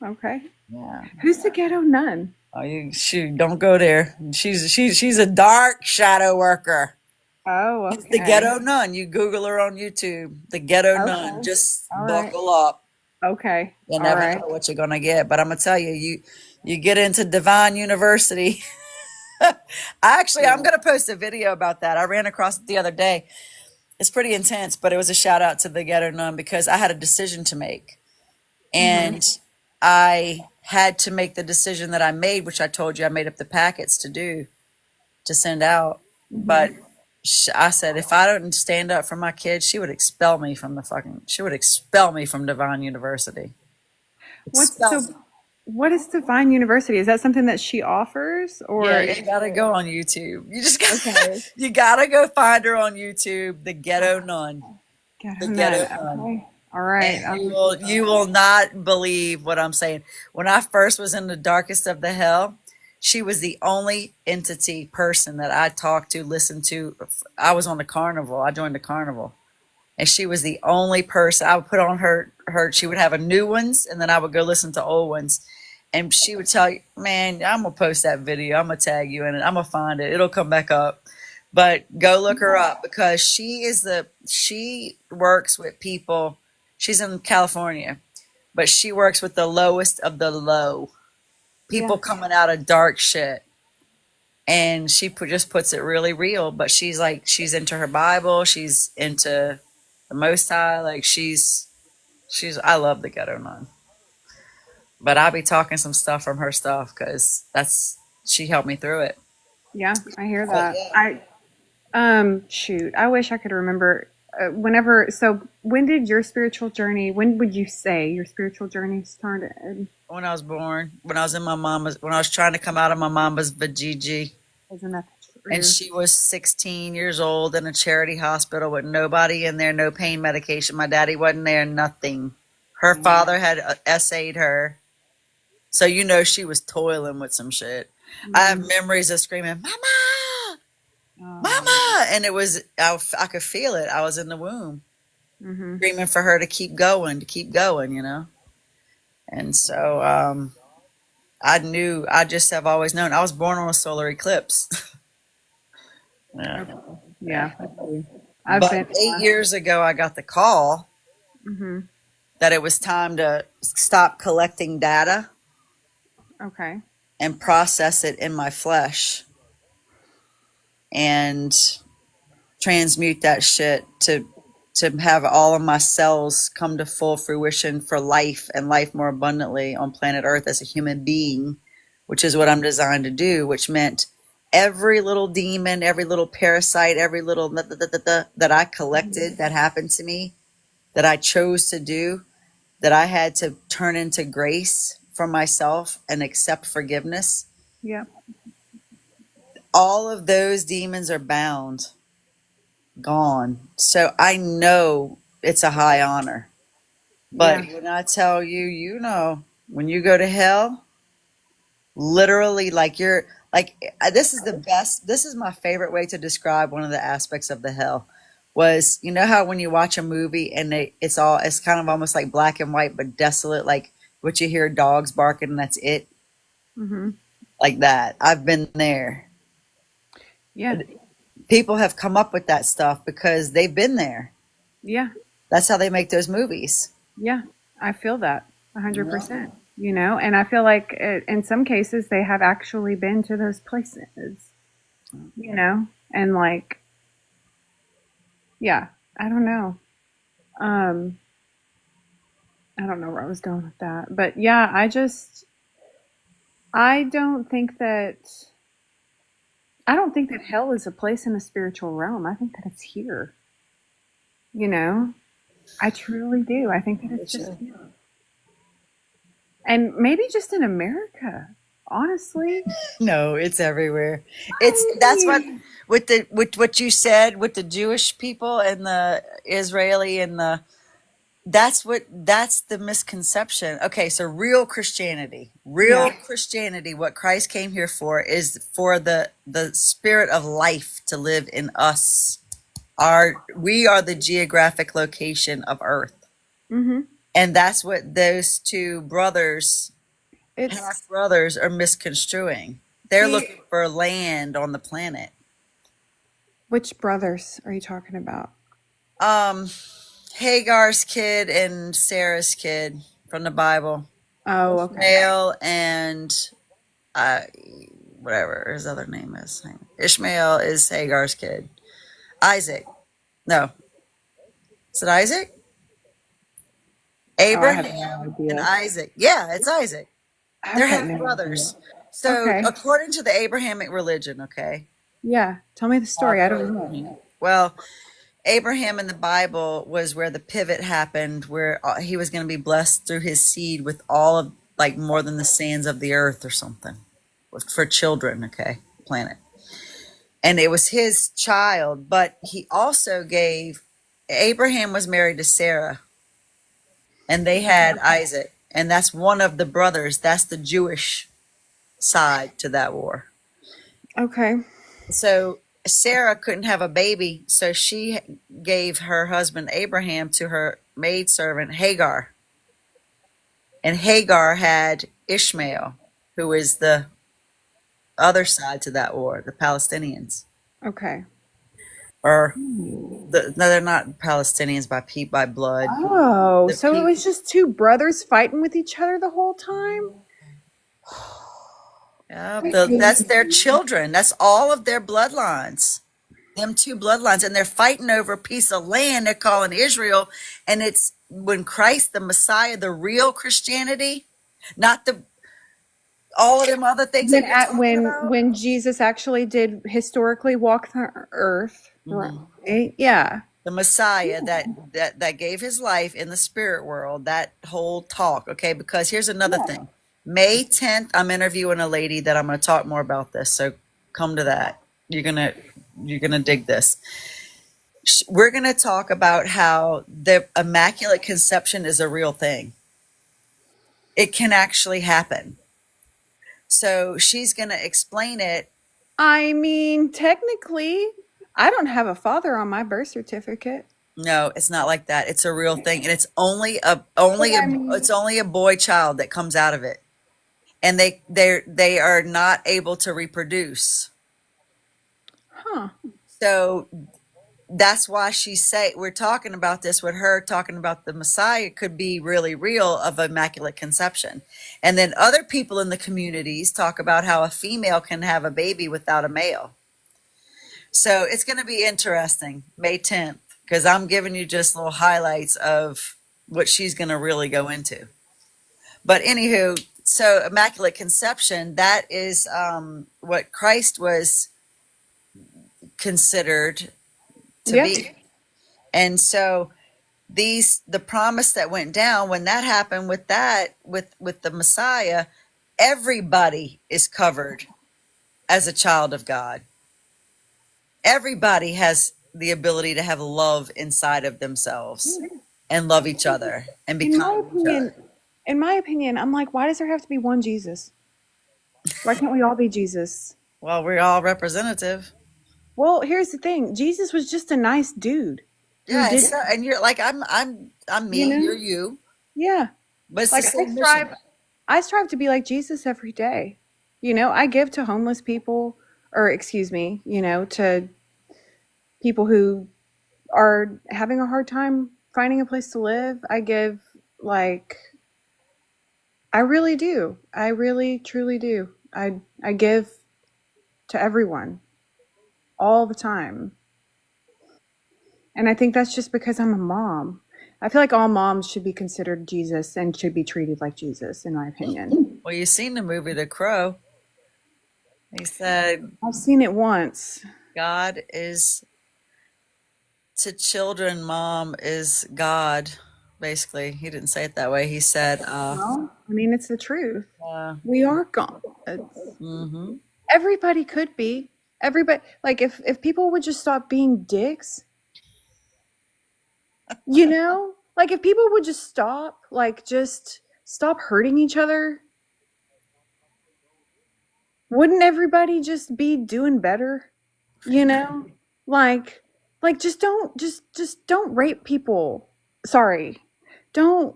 B: Okay.
C: Yeah.
B: Who's the Ghetto Nun?
C: Oh, shoot, don't go there. She's a dark shadow worker.
B: Oh,
C: It's
B: okay.
C: the Ghetto Nun. You Google her on YouTube. The Ghetto Nun.
B: Okay.
C: Just
B: All right.
C: buckle up.
B: Okay.
C: You
B: All
C: never
B: right.
C: know what you're gonna get. But I'm gonna tell you, you get into Divine University. I'm gonna post a video about that. I ran across it the other day. It's pretty intense, but it was a shout out to the Ghetto Nun because I had a decision to make. And I had to make the decision that I made, which I told you I made up the packets to send out. But I said, if I don't stand up for my kids, she would expel me from Divine University.
B: What is Divine University? Is that something that she offers, or
C: Yeah, you gotta go on YouTube.
B: Okay.
C: You gotta go find her on YouTube, the Ghetto Nun.
B: Ghetto
C: The
B: Nun?
C: Ghetto Nun.
B: Okay. All right.
C: And you will not believe what I'm saying. When I first was in the darkest of the hell, she was the only person that I talked to, listened to. I was on the carnival. I joined the carnival. And she was the only person I would put on her. She would have a new ones, and then I would go listen to old ones. And she would tell you, man, I'm going to post that video. I'm going to tag you in it. I'm going to find it. It'll come back up. But go look her up because she works with people. She's in California, but she works with the lowest of the low. People coming out of dark shit. And she just puts it really real. But she's into her Bible. She's into the Most High. I love the Ghetto Nun. But I'll be talking some stuff from her stuff because she helped me through it.
B: Yeah, I hear that. Shoot, I wish I could remember. When did your spiritual journey? When would you say your spiritual journey started?
C: When I was born, when I was when I was trying to come out of my mama's vajiji.
B: Isn't that true?
C: And she was 16 years old in a charity hospital with nobody in there, no pain medication. My daddy wasn't there, nothing. Her father had essayed her. So she was toiling with some shit. I have memories of screaming, "Mama! Mama!" And it was, I could feel it. I was in the womb screaming for her to keep going, And so I just have always known. I was born on a solar eclipse.
B: Yeah.
C: But 8 years ago, I got the call that it was time to stop collecting data.
B: Okay.
C: And process it in my flesh and transmute that shit to have all of my cells come to full fruition for life and life more abundantly on planet Earth as a human being, which is what I'm designed to do, which meant every little demon, every little parasite, every little that I collected that happened to me, that I chose to do, that I had to turn into grace for myself and accept forgiveness.
B: Yeah.
C: All of those demons are bound, gone. So I know it's a high honor. But when I tell you, when you go to hell, literally this is my favorite way to describe one of the aspects of the hell. was, you know how when you watch a movie and it's kind of almost like black and white but desolate, like what you hear dogs barking and that's it,
B: Mm-hmm.
C: like that. I've been there.
B: Yeah.
C: People have come up with that stuff because they've been there.
B: Yeah.
C: That's how they make those movies.
B: Yeah. I feel that 100%, you know, and I feel like in some cases they have actually been to those places, you know, and like, yeah, I don't know. I don't know where I was going with that, but yeah, I don't think that hell is a place in the spiritual realm. I think that it's here. You know, I truly do. I think that it's just here. And maybe just in America, honestly.
C: No, it's everywhere. That's what with what you said with the Jewish people and the Israeli and that's the misconception. Okay, so real Christianity, what Christ came here for is for the spirit of life to live in us. We are the geographic location of Earth.
B: Mm-hmm.
C: And that's what those two brothers, half brothers, are misconstruing. They're looking for land on the planet.
B: Which brothers are you talking about?
C: Hagar's kid and Sarah's kid from the Bible.
B: Oh, okay.
C: Ishmael and whatever his other name is. Ishmael is Hagar's kid. Isaac. No. Is it Isaac? Abraham and Isaac. Yeah, it's Isaac. They're half brothers. So according to the Abrahamic religion, okay?
B: Yeah. Tell me the story. I don't know.
C: Well, Abraham in the Bible was where the pivot happened, where he was going to be blessed through his seed with all of, like, more than the sands of the earth or something for children, okay, planet. And it was his child, but he also Abraham was married to Sarah, and they had Isaac, and that's one of the brothers. That's the Jewish side to that war.
B: Okay.
C: So Sarah couldn't have a baby, so she gave her husband Abraham to her maidservant Hagar. And Hagar had Ishmael, who is the other side to that war, the Palestinians.
B: Okay.
C: Or no, they're not Palestinians by blood.
B: Oh, so it was just two brothers fighting with each other the whole time?
C: Yeah, that's their children. That's all of their bloodlines. Them two bloodlines, and they're fighting over a piece of land they're calling Israel. And it's when Christ, the Messiah, the real Christianity, not all of them other things.
B: When Jesus actually did historically walk the earth, right? Yeah.
C: The Messiah that gave his life in the spirit world, that whole talk, okay? Because here's another thing. May 10th, I'm interviewing a lady that I'm going to talk more about this. So come to that. You're going to dig this. We're going to talk about how the Immaculate Conception is a real thing. It can actually happen. So she's going to explain it.
B: I mean, technically, I don't have a father on my birth certificate.
C: No, it's not like that. It's a real thing, and it's only a boy child that comes out of it, and they are not able to reproduce.
B: Huh.
C: So that's why we're talking about this with her, talking about the Messiah could be really real of Immaculate Conception. And then other people in the communities talk about how a female can have a baby without a male. So it's going to be interesting, May 10th, because I'm giving you just little highlights of what she's going to really go into. But anywho, so Immaculate Conception, that is what Christ was considered to be. And so the promise that went down when that happened with the Messiah, everybody is covered as a child of God. Everybody has the ability to have love inside of themselves and love each other and become each other.
B: In my opinion, I'm like, why does there have to be one Jesus? Why can't we all be Jesus?
C: Well, we're all representative.
B: Well, here's the thing. Jesus was just a nice dude who
C: Yeah,
B: did,
C: so, and you're like, I'm
B: you
C: me,
B: know?
C: you're you,
B: Yeah.
C: but it's the
B: Like
C: same mission.
B: I strive to be like Jesus every day. I give to homeless people, or excuse me, to people who are having a hard time finding a place to live. I give, like, I really do. I really truly do. I give to everyone all the time. And I think that's just because I'm a mom. I feel like all moms should be considered Jesus and should be treated like Jesus, in my opinion.
C: Well, you've seen the movie The Crow. He said,
B: I've seen it once.
C: God is to children, mom is God. Basically, he didn't say it that way. He said,
B: Well, I mean, it's the truth.
C: uh,
B: We are gone.
C: mm-hmm.
B: Everybody could be. Everybody, like, if people would just stop being dicks, like if people would just stop, like, just stop hurting each other, wouldn't everybody just be doing better? Like, just don't rape people. Sorry, don't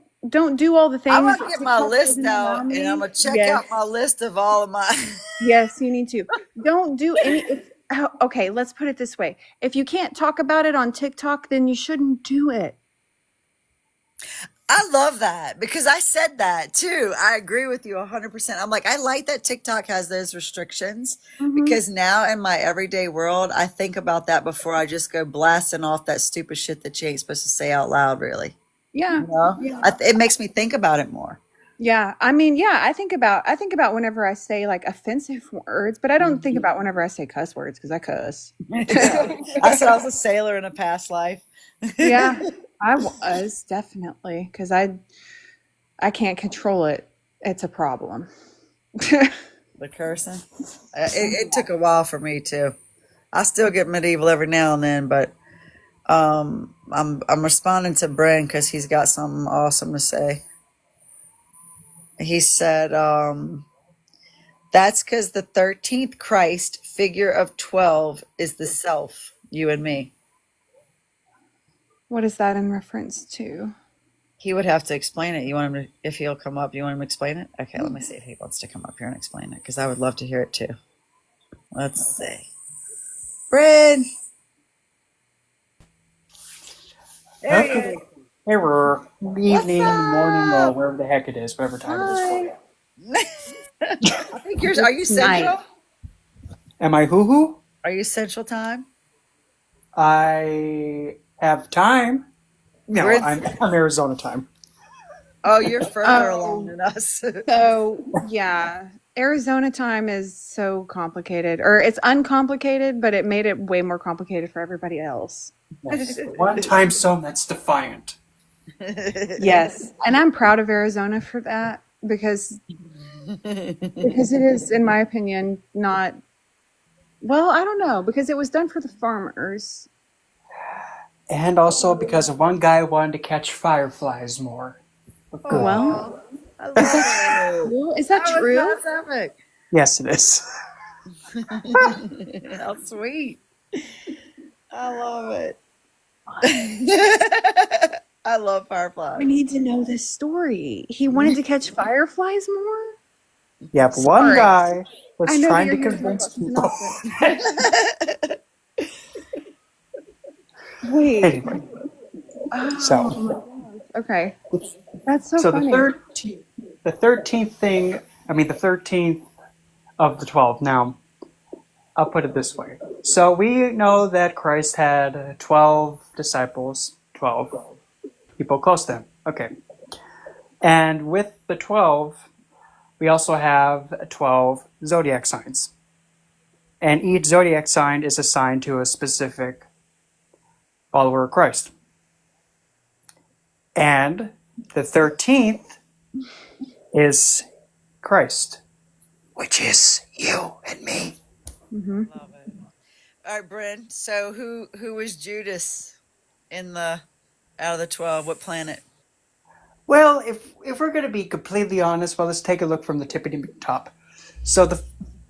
B: do all the
C: I'm
B: things
C: gonna
B: that
C: get my
B: TikTok
C: list
B: doesn't
C: out
B: allow
C: and I'm
B: me.
C: gonna check
B: Yes,
C: out my list of all of my.
B: yes, you need to. Don't do any. Okay, let's put it this way: if you can't talk about it on TikTok, then you shouldn't do it.
C: I love that because I said that too. I agree with you 100%. I'm like, I like that TikTok has those restrictions
B: Mm-hmm.
C: because now in my everyday world, I think about that before I just go blasting off that stupid shit that you ain't supposed to say out loud, really.
B: Yeah,
C: You know,
B: yeah,
C: it makes me think about it more.
B: yeah. I mean, yeah. I think about whenever I say like offensive words, but I don't think about whenever I say cuss words because I cuss.
C: I said I was a sailor in a past life.
B: Yeah, I was definitely because I can't control it. It's a problem.
C: The cursing. It took a while for me too. I still get medieval every now and then, but I'm responding to Bren because he's got something awesome to say. He said, that's because the 13th Christ figure of 12 is the self, you and me.
B: What is that in reference to?
C: He would have to explain it. You want him to, if he'll come up, you want him to explain it? Okay, let me see if he wants to come up here and explain it because I would love to hear it too. Let's see. Bren! There he
E: Okay.
C: is.
E: Hey, Roar. Good
C: What's
E: evening, morning, or
C: up?
E: wherever the heck it is, whatever time it is for you.
C: I think yours, are you
B: It's night.
C: central?
E: Am I hoo-hoo?
C: Are you central time?
E: I have time. No,
C: We're in,
E: I'm Arizona time.
C: oh, you're further along
B: Oh,
C: than us.
B: so yeah, Arizona time is so complicated, or it's uncomplicated, but it made it way more complicated for everybody else.
E: Yes. One time zone that's defiant.
B: Yes, and I'm proud of Arizona for that because it is, in my opinion, not well. I don't know because it was done for the farmers.
E: And also because one guy wanted to catch fireflies more. But good.
B: Well,
C: I love
B: is that
C: it.
B: true? Is that
C: That was
B: true?
C: that's epic.
E: Yes, it is.
C: How sweet. I love it. I love
B: I
C: fireflies.
B: need to know this story. He wanted to catch fireflies more?
E: Yeah, but one
B: Sorry.
E: guy was
B: I know that
E: trying
B: you're
E: to
B: here to talk
E: convince
B: about something
E: people.
B: else. Wait.
E: Anyway, so
B: Oh my gosh. Okay. That's so
E: so
B: funny.
E: the 13th thing, I mean the 13th of the 12. Now, I'll put it this way. So we know that Christ had 12 disciples, 12 people close to him. Okay. And with the 12, we also have 12 zodiac signs. And each zodiac sign is assigned to a specific follower of Christ. And the 13th is Christ, which is you and me.
B: Mm-hmm.
C: Love it. All right, Bren. So who was Judas in the out of the 12? What planet?
E: Well, if we're going to be completely honest, well, let's take a look from the tippity top. So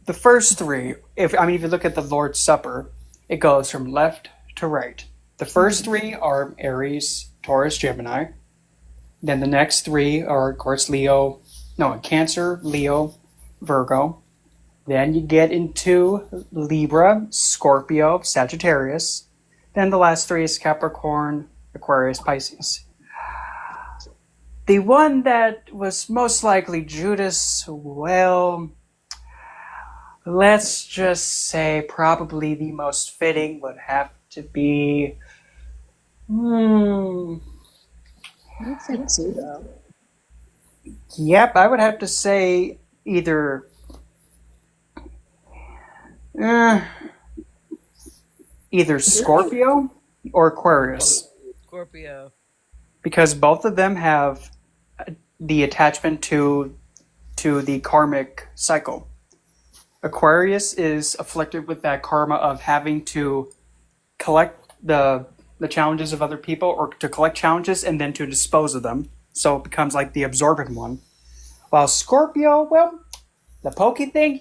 E: the first three, if you look at the Lord's Supper, it goes from left to right. The first three are Aries, Taurus, Gemini. Then the next three are, of course, Cancer, Leo, Virgo. Then you get into Libra, Scorpio, Sagittarius. Then the last three is Capricorn, Aquarius, Pisces. The one that was most likely Judas, well, let's just say probably the most fitting would have to be... Yep, I would have to say either Scorpio or Aquarius,
C: Scorpio.
E: because both of them have the attachment to the karmic cycle. Aquarius is afflicted with that karma of having to collect the challenges of other people, or to collect challenges and then to dispose of them. So it becomes like the absorbent one. While Scorpio, well, the pokey thing,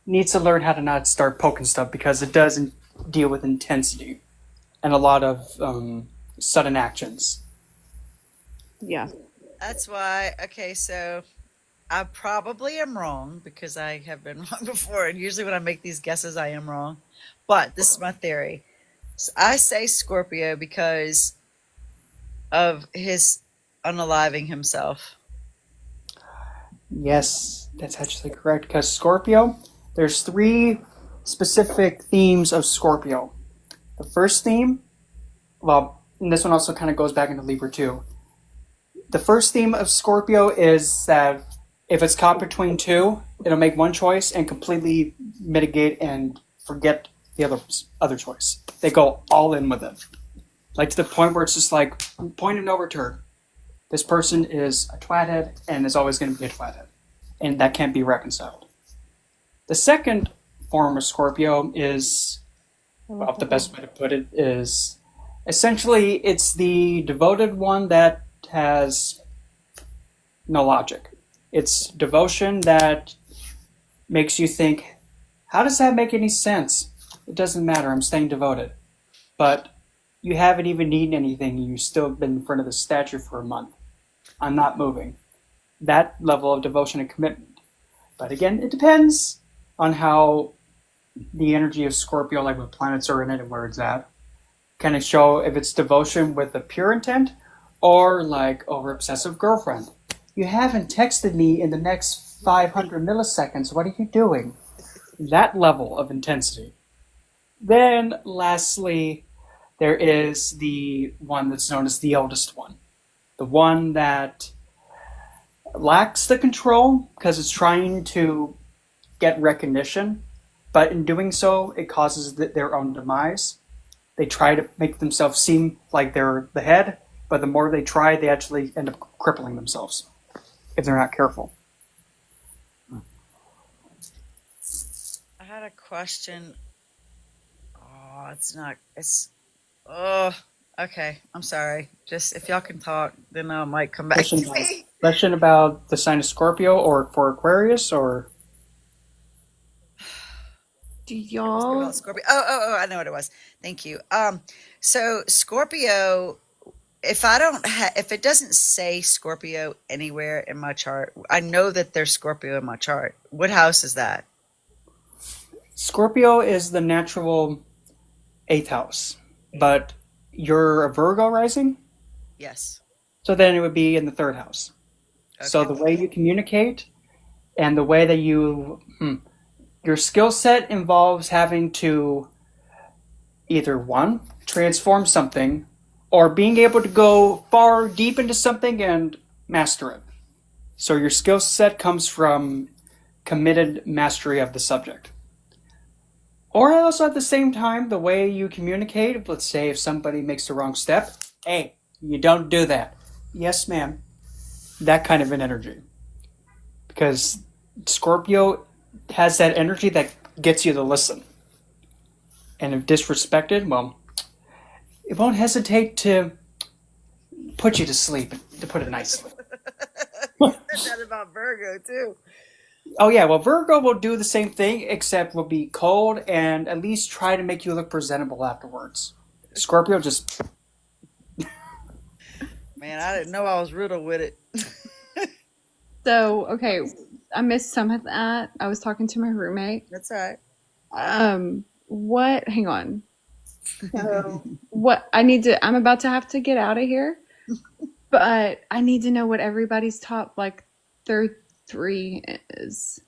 E: needs to learn how to not start poking stuff, because it doesn't deal with intensity and a lot of sudden actions.
B: Yeah.
C: That's why, okay, so I probably am wrong, because I have been wrong before. And usually when I make these guesses, I am wrong. But this is my theory. So I say Scorpio because of his unaliving himself.
E: Yes, that's actually correct, because Scorpio, there's three specific themes of Scorpio. The first theme, well, and this one also kind of goes back into Libra too. The first theme of Scorpio is that if it's caught between two, it'll make one choice and completely mitigate and forget the other choice. They go all in with it. Like to the point where it's just like, point of no return. This person is a twathead and is always going to be a twathead. And that can't be reconciled. The second form of Scorpio is, well, the best way to put it is, essentially it's the devoted one that has no logic. It's devotion that makes you think, how does that make any sense? It doesn't matter, I'm staying devoted. But you haven't even eaten anything, and you've still been in front of the statue for a month. I'm not moving. That level of devotion and commitment. But again, it depends on how the energy of Scorpio, like what planets are in it and where it's at, can it show if it's devotion with a pure intent, or like over obsessive girlfriend. You haven't texted me in the next 500 milliseconds. What are you doing? That level of intensity. Then, lastly, there is the one that's known as the eldest one. The one that lacks the control because it's trying to get recognition, but in doing so, it causes their own demise. They try to make themselves seem like they're the head, but the more they try, they actually end up crippling themselves if they're not careful.
C: I had a question. Okay. I'm sorry. Just if y'all can talk, then I might come back to me.
E: Question about the sign of Scorpio or for Aquarius, or?
B: Do y'all?
C: Scorpio. Oh, I know what it was. Thank you. So Scorpio, if it doesn't say Scorpio anywhere in my chart, I know that there's Scorpio in my chart. What house is that?
E: Scorpio is the natural 8th house, but you're a Virgo rising?
C: Yes.
E: So then it would be in the 3rd house. Okay. So the way you communicate and the way that your skill set involves having to either one, transform something, or being able to go far deep into something and master it. So your skill set comes from committed mastery of the subject. Or also at the same time, the way you communicate, let's say if somebody makes the wrong step, hey, you don't do that. Yes, ma'am. That kind of an energy. Because Scorpio has that energy that gets you to listen. And if disrespected, well, it won't hesitate to put you to sleep, to put it nicely.
C: You said that about Virgo, too.
E: Oh yeah, well Virgo will do the same thing, except will be cold and at least try to make you look presentable afterwards. Scorpio just
C: Man, I didn't know I was riddled with it.
B: So, okay, I missed some of that. I was talking to my roommate.
C: That's all right.
B: Hang on. So, I'm about to have to get out of here, but I need to know what everybody's top, like, their three is.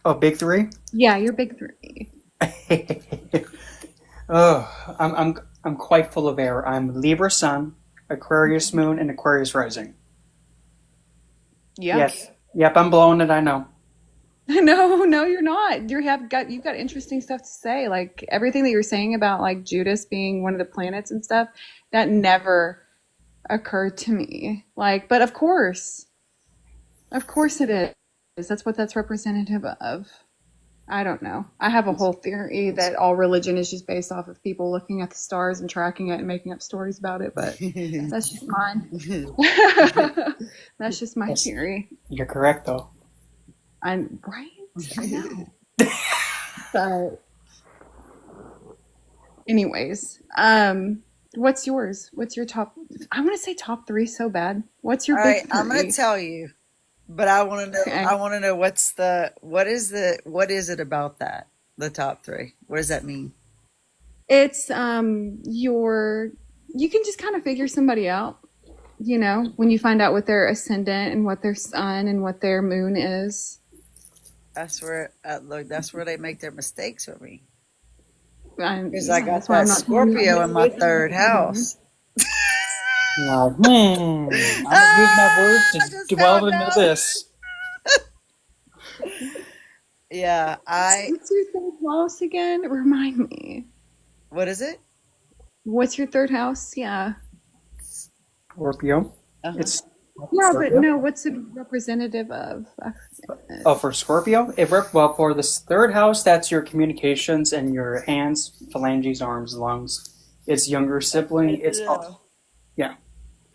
E: oh big three.
B: Yeah, your big three.
E: Oh, I'm quite full of air. I'm Libra Sun, Aquarius Moon, and Aquarius Rising.
B: Yeah.
E: Yes. Yep, I'm blowing it. I know.
B: No, you're not. You've got interesting stuff to say. Like everything that you're saying about like Judas being one of the planets and stuff, that never occurred to me. Like, but of course it is. That's what that's representative of. I don't know. I have a whole theory that all religion is just based off of people looking at the stars and tracking it and making up stories about it, but that's just mine. That's just my theory.
E: You're correct though.
B: I'm right. I know. But anyways, what's yours? What's your top? I want to say top three so bad. What's your
C: All
B: big
C: right, I'm
B: three?
C: gonna tell you, but I want to know.
B: Okay.
C: I want to know what is it about that? The top three. What does that mean?
B: It's you can just kind of figure somebody out, you know, when you find out what their ascendant and what their sun and what their moon is.
C: That's where that's where they make their mistakes with me. Because
B: Yeah,
C: I got
B: that's why I'm
C: that
B: not telling you
C: Scorpio
B: how
C: in my
B: to
C: third
B: do it.
C: house.
E: Now, I'm gonna use my words
C: I
E: to
C: just
E: dwell
C: found
E: into
C: out.
E: this.
C: Yeah,
B: What's your third house again? Remind me.
C: what is it?
B: What's your third house? Yeah.
E: Scorpio.
C: Uh-huh.
E: It's
B: Yeah, but
E: Scorpio.
B: no, what's it representative of?
E: Oh, for Scorpio, well, for this third house, that's your communications and your hands, phalanges, arms, lungs. It's younger sibling. It's yeah.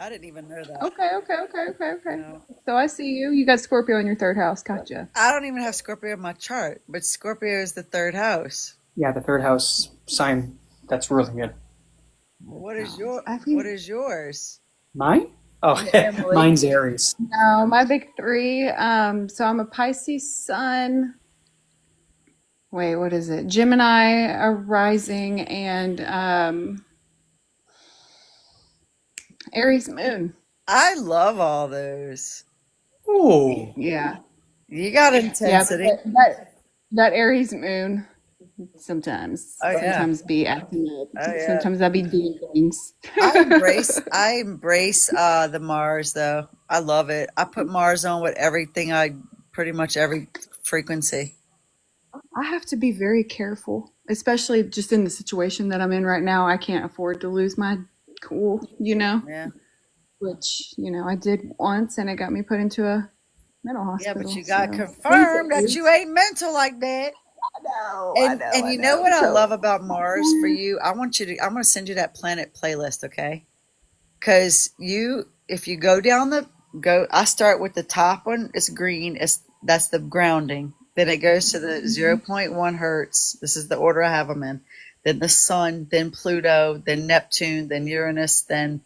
C: I didn't even know that.
B: Okay.
C: No.
B: So I see you. You got Scorpio in your third house. Gotcha.
C: I don't even have Scorpio in my chart, but Scorpio is the third house.
E: Yeah, the third house sign. That's really good.
C: What is
B: I think
C: what is yours?
E: Mine? Oh,
C: Emily.
E: mine's Aries.
B: no, my big three. So I'm a Pisces sun. Wait, what is it? Gemini, a rising, and Aries moon.
C: I love all those.
E: Oh,
B: Yeah.
C: You got
B: Yeah,
C: intensity.
B: but that Aries moon sometimes
C: Oh yeah.
B: sometimes be acting up.
C: Oh yeah.
B: Sometimes I be doing things.
C: I embrace the Mars though. I love it. I put Mars on with everything pretty much every frequency.
B: I have to be very careful, especially just in the situation that I'm in right now. I can't afford to lose my cool, you know,
C: Yeah.
B: which, you know, I did once and it got me put into a mental
C: Yeah,
B: hospital.
C: but you got
B: So
C: confirmed that you ain't mental like that. And you know what I love about Mars for you? I'm gonna send you that planet playlist, okay? Because if you go down I start with the top one, it's green, that's the grounding. Then it goes to the 0.1 hertz. This is the order I have them in. Then the sun, then Pluto, then Neptune, then Uranus, then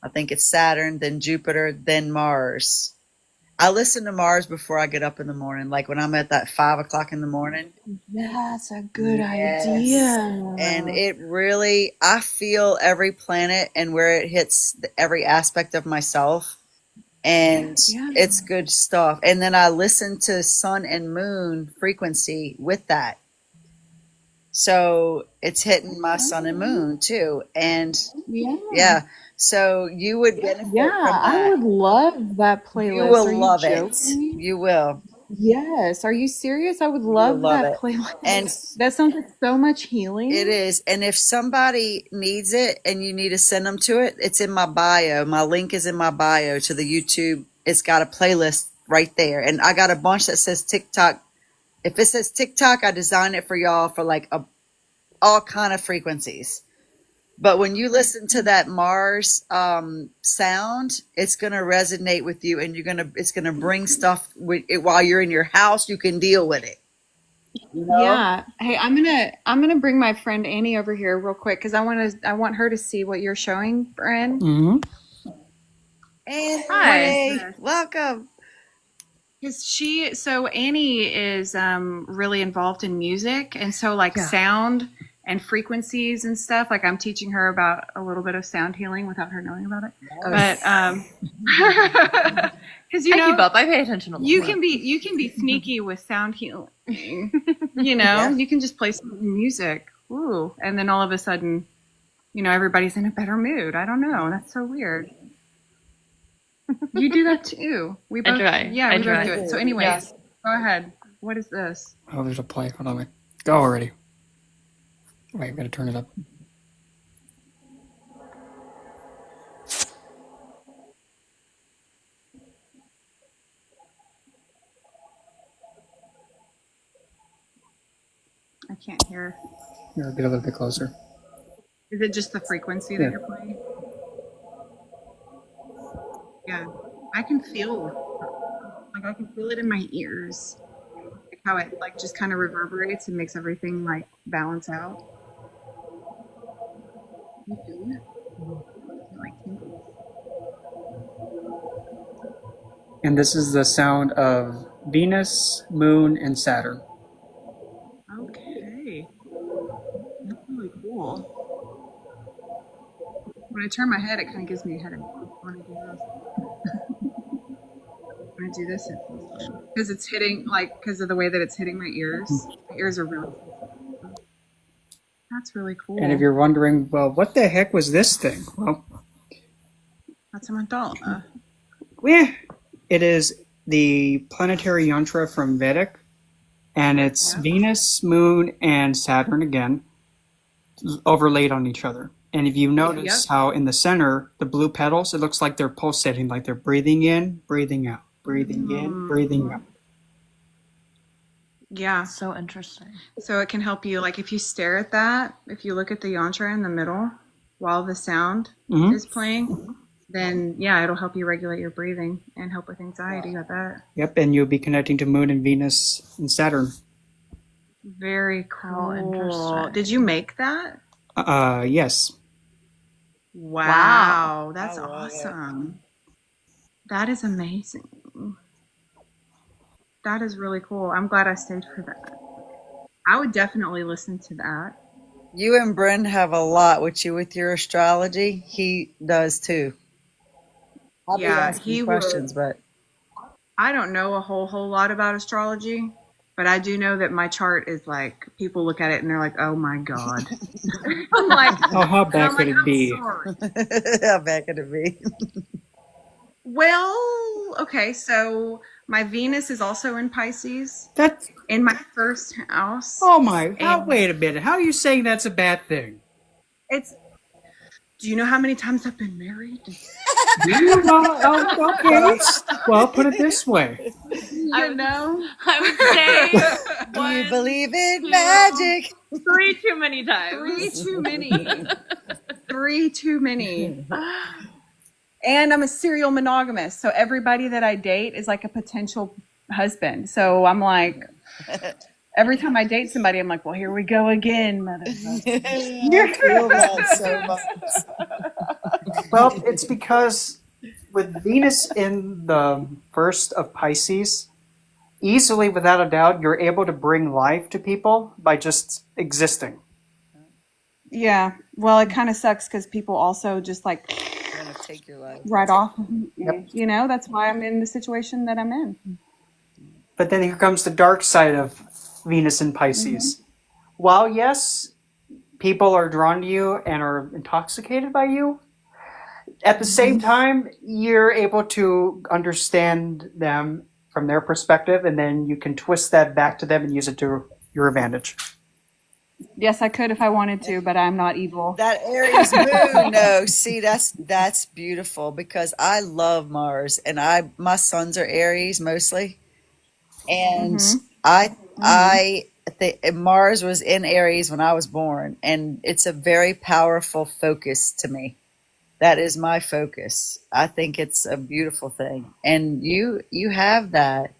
C: I think it's Saturn, then Jupiter, then Mars. I listen to Mars before I get up in the morning, like when I'm at that 5 o'clock in the morning.
B: that's a good
C: Yes.
B: idea.
C: And it really, I feel every planet and where it hits every aspect of myself. And
B: Yeah.
C: it's good stuff. And then I listen to sun and moon frequency with that. So it's hitting my sun and moon too. And
B: Yeah.
C: so you would benefit
B: Yeah,
C: from
B: I
C: that.
B: would love that playlist.
C: You will
B: Are you
C: love it.
B: joking?
C: You will.
B: Yes. Are you serious? I would
C: You'll
B: love
C: love
B: that
C: it.
B: playlist.
C: And
B: That sounds like so much healing.
C: it is. And if somebody needs it and you need to send them to it, it's in my bio. My link is in my bio to the YouTube. It's got a playlist right there. And I got a bunch that says TikTok. If it says TikTok, I design it for y'all for like all kind of frequencies. But when you listen to that Mars sound, it's gonna resonate with you, and it's gonna bring stuff with it while you're in your house. You can deal with it. You know?
B: Yeah. Hey, I'm gonna bring my friend Annie over here real quick because I want her to see what you're showing, Bren.
E: Mm-hmm.
C: And
B: Hi.
C: Ray, welcome.
B: So Annie is really involved in music, and so like sound and frequencies and stuff. Like I'm teaching her about a little bit of sound healing without her knowing about it. But because you know,
F: keep up. I pay attention a lot.
B: you can be sneaky with sound healing. You know, you can just play some music, ooh, and then all of a sudden, you know, everybody's in a better mood. I don't know. That's so weird. You do that too. We both,
F: try.
B: Yeah,
F: I
B: we
F: try.
B: both do it. So, anyways, go ahead. What is this?
E: Oh, there's a play. Hold on, wait. Go already. Wait, I'm gonna turn it up.
B: I can't hear.
E: Here, get a little bit closer.
B: Is it just the frequency that you're playing? Yeah, I can feel it in my ears, like how it like just kind of reverberates and makes everything like balance out. You feel it? It like tingles.
E: And this is the sound of Venus, Moon, and Saturn.
B: Okay, that's really cool. When I turn my head, it kind of gives me a headache. When I do this. When I do this, because it's hitting, like, because of the way that it's hitting my ears. My ears are really. That's really cool.
E: And if you're wondering, well, what the heck was this thing? Well,
B: that's a mandala.
E: Yeah, it is the planetary yantra from Vedic, and it's Venus, Moon, and Saturn again, overlaid on each other. And if you notice how in the center, the blue petals, it looks like they're pulsating, like they're breathing in, breathing out, breathing in, breathing out.
B: Yeah.
F: So interesting.
B: So it can help you, like if you stare at that, if you look at the yantra in the middle while the sound is playing, then yeah, it'll help you regulate your breathing and help with anxiety, I bet.
E: Yep, and you'll be connecting to Moon and Venus and Saturn.
B: Very cool.
F: How interesting.
B: Did you make that?
E: Yes.
B: Wow. That's awesome. That is amazing. That is really cool. I'm glad I stayed for that. I would definitely listen to that.
C: You and Bren have a lot with your astrology. He does too. I'll be asking questions, but
B: I don't know a whole lot about astrology, but I do know that my chart is like, people look at it and they're like, oh my God. I'm like,
E: oh, how bad could it be?
C: How bad could it be?
B: Well, okay, so my Venus is also in Pisces.
E: That's
B: in my first house.
E: Oh my! Wait a minute. How are you saying that's a bad thing?
B: Do you know how many times I've been married?
E: Okay. Well, put it this way.
B: You know,
F: I would say.
C: Do you believe in magic?
F: 3 too many times.
B: 3 too many. 3 too many. And I'm a serial monogamous, so everybody that I date is like a potential husband. So I'm like, every time I date somebody, I'm like, well, here we go again, motherfucker.
C: I feel that so much.
E: Well, it's because with Venus in the first of Pisces, easily, without a doubt, you're able to bring life to people by just existing.
B: Yeah. Well, it kind of sucks because people also just like
C: take your life
B: right off. Yep. You know, that's why I'm in the situation that I'm in.
E: But then here comes the dark side of Venus in Pisces. While yes, people are drawn to you and are intoxicated by you, at the same time, you're able to understand them from their perspective, and then you can twist that back to them and use it to your advantage.
B: Yes, I could if I wanted to, but I'm not evil.
C: That Aries moon, no. See, that's beautiful because I love Mars, and my sons are Aries mostly, and I Mars was in Aries when I was born, and it's a very powerful focus to me. That is my focus. I think it's a beautiful thing, and you have that.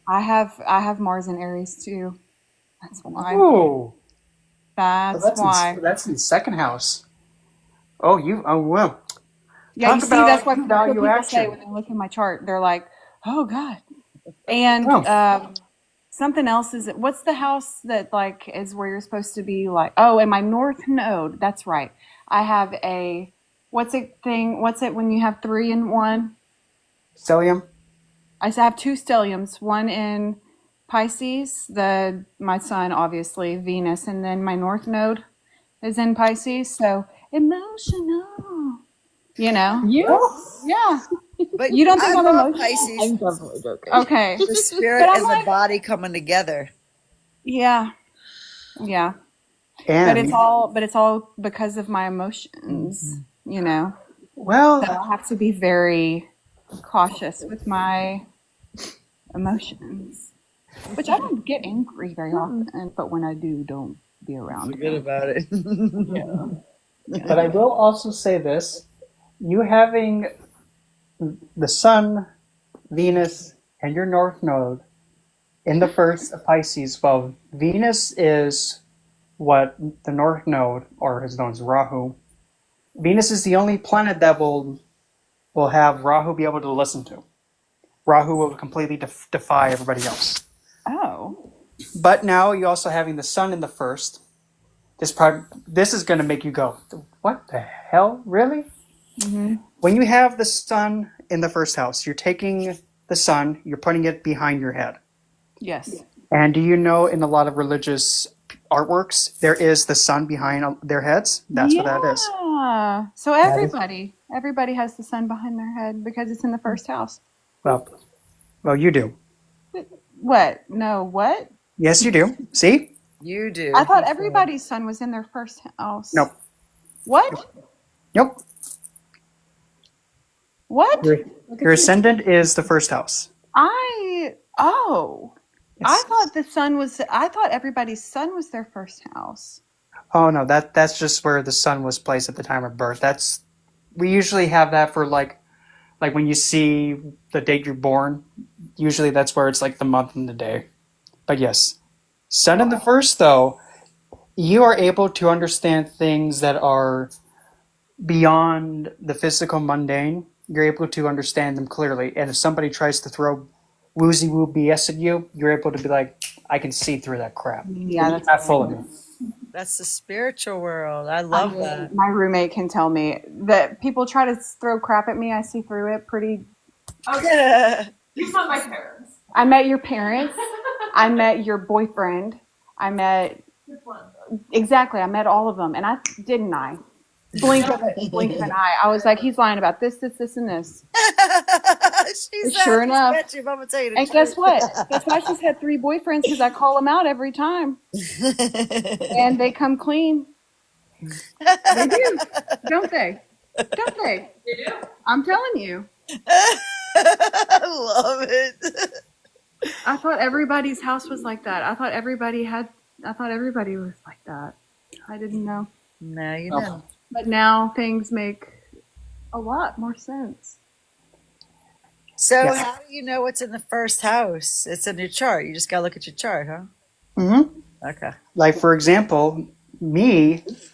B: I have Mars in Aries too. That's why.
E: Oh,
B: That's why.
E: that's in the second house. Oh well.
B: Yeah,
E: Talk
B: you see, that's
E: about
B: what
E: value
B: people say
E: action.
B: when they look at my chart. They're like, "Oh God." And
E: Oh.
B: something else is, what's the house that like is where you're supposed to be like? Oh, and my North Node. That's right. I have a what's it when you have 3 in 1?
E: Stellium.
B: I have 2 stelliums. One in Pisces, my sun obviously Venus, and then my North Node is in Pisces. So emotional. You know? Yeah.
C: But
B: You don't think
C: I
B: I'm
C: love
B: emotional?
C: Pisces.
F: I'm definitely joking.
B: Okay.
C: The spirit
B: But I'm
C: and the
B: like,
C: body coming together.
B: yeah. Yeah.
E: And
B: But it's all because of my emotions, you know.
E: well,
B: So I have to be very cautious with my emotions. Which I don't get angry very often, but when I do, don't be around
C: Forget
B: me.
C: about it.
E: but I will also say this: you having the Sun, Venus, and your North Node in the first of Pisces. Well, Venus is what the North Node, or is known as Rahu. Venus is the only planet that will have Rahu be able to listen to. Rahu will completely defy everybody else.
B: Oh.
E: But now you're also having the Sun in the first. This is going to make you go, what the hell, really?
B: Mm-hmm.
E: When you have the Sun in the first house, you're taking the Sun, you're putting it behind your head.
B: Yes.
E: And do you know in a lot of religious artworks, there is the sun behind their heads? That's what that is.
B: Yeah. So
E: That is-
B: everybody has the sun behind their head because it's in the first house.
E: Well, you do.
B: What? No, what?
E: Yes, you do. See?
C: You do.
B: I thought everybody's sun was in their first house.
E: Nope.
B: What?
E: Nope.
B: What?
E: Your ascendant is the first house.
B: I
E: Yes.
B: I thought everybody's sun was their first house.
E: Oh no, that's just where the sun was placed at the time of birth. We usually have that for like when you see the date you're born. Usually that's where it's like the month and the day. But yes, sun in the first though, you are able to understand things that are beyond the physical mundane. You're able to understand them clearly, and if somebody tries to throw woozy woo BS at you, you're able to be like, I can see through that crap.
B: Yeah,
E: You're not full of me.
C: That's the spiritual world. I love that.
B: My roommate can tell me that people try to throw crap at me. I see through it pretty.
F: He's not my parents.
B: I met your parents. I met your boyfriend. I met exactly. I met all of them, and I blink of an eye. I was like, he's lying about this, and this. Sure enough.
C: I'm tell you the
B: And
C: truth.
B: guess what? That's why she's had 3 boyfriends, because I call them out every time, and they come clean. They do, don't they? Don't they?
F: They do.
B: I'm telling you.
C: I love it.
B: I thought everybody's house was like that. I thought everybody was like that. I didn't know.
C: Now you know.
B: But now things make a lot more sense.
C: So
E: Yes.
C: how do you know what's in the first house? It's in your chart. You just gotta look at your chart, huh?
E: Mm-hmm.
C: Okay.
E: Like, for example,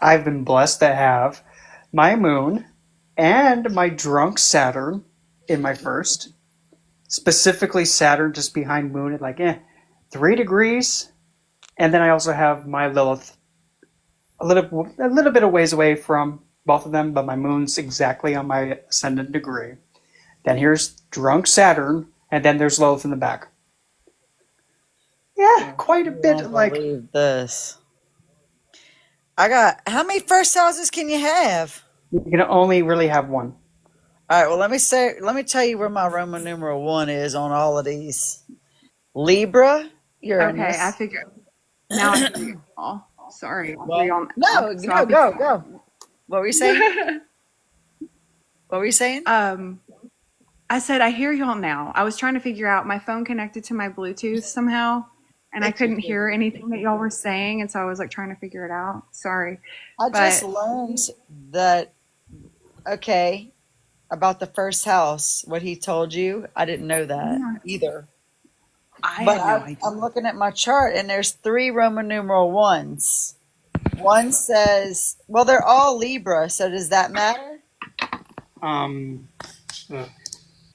E: I've been blessed to have my moon and my drunk Saturn in my first. Specifically, Saturn just behind moon at like 3 degrees. And then I also have my Lilith a little bit of ways away from both of them, but my moon's exactly on my ascendant degree. Then here's drunk Saturn, and then there's Lilith in the back. Yeah, quite a bit.
C: Can't believe this. I got how many first houses can you have?
E: You can only really have one.
C: All right. Well, let me tell you where my Roman numeral 1 is on all of these. Libra, Uranus.
B: Okay, I figured. Now I hear you all. Sorry.
C: Well,
B: So
C: go. What were you saying? What were you saying?
B: I said I hear y'all now. I was trying to figure out my phone connected to my Bluetooth somehow, and I couldn't hear anything that y'all were saying, and so I was like trying to figure it out. Sorry.
C: I just
B: But
C: learned that, okay, about the first house, what he told you. I didn't know that
B: yeah,
C: either.
B: I
C: But
B: had no idea.
C: I'm looking at my chart, and there's 3 Roman numeral ones. One says, well, they're all Libra, so does that matter?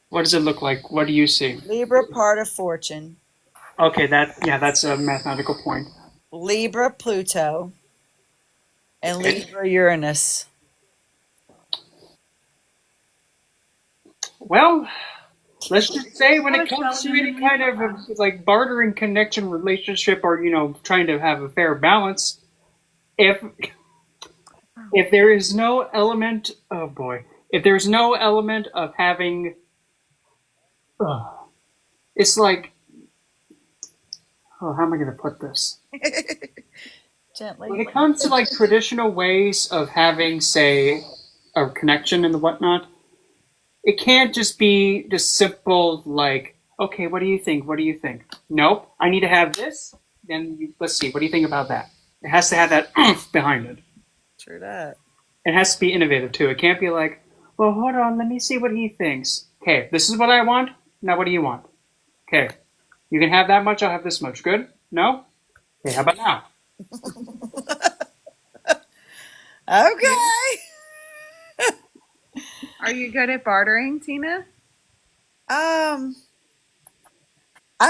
E: What does it look like? What do you see?
C: Libra, part of fortune.
E: Okay, that's a mathematical point.
C: Libra, Pluto, and
E: Okay.
C: Libra, Uranus.
E: Well, let's just say when it comes to any kind of like bartering connection relationship, or trying to have a fair balance, if there is no element, oh boy, if there's no element of having, it's like, oh, how am I going to put this?
C: Gently.
E: When it comes to like traditional ways of having, say, a connection and the whatnot, it can't just be just simple like, okay, what do you think? What do you think? Nope, I need to have this. Then let's see. What do you think about that? It has to have that behind it.
C: True that.
E: It has to be innovative too. It can't be like, well, hold on, let me see what he thinks. Okay, this is what I want. Now, what do you want? Okay, you can have that much. I'll have this much. Good? No? Okay, how about now?
C: Okay.
B: Are you good at bartering, Tina?
C: I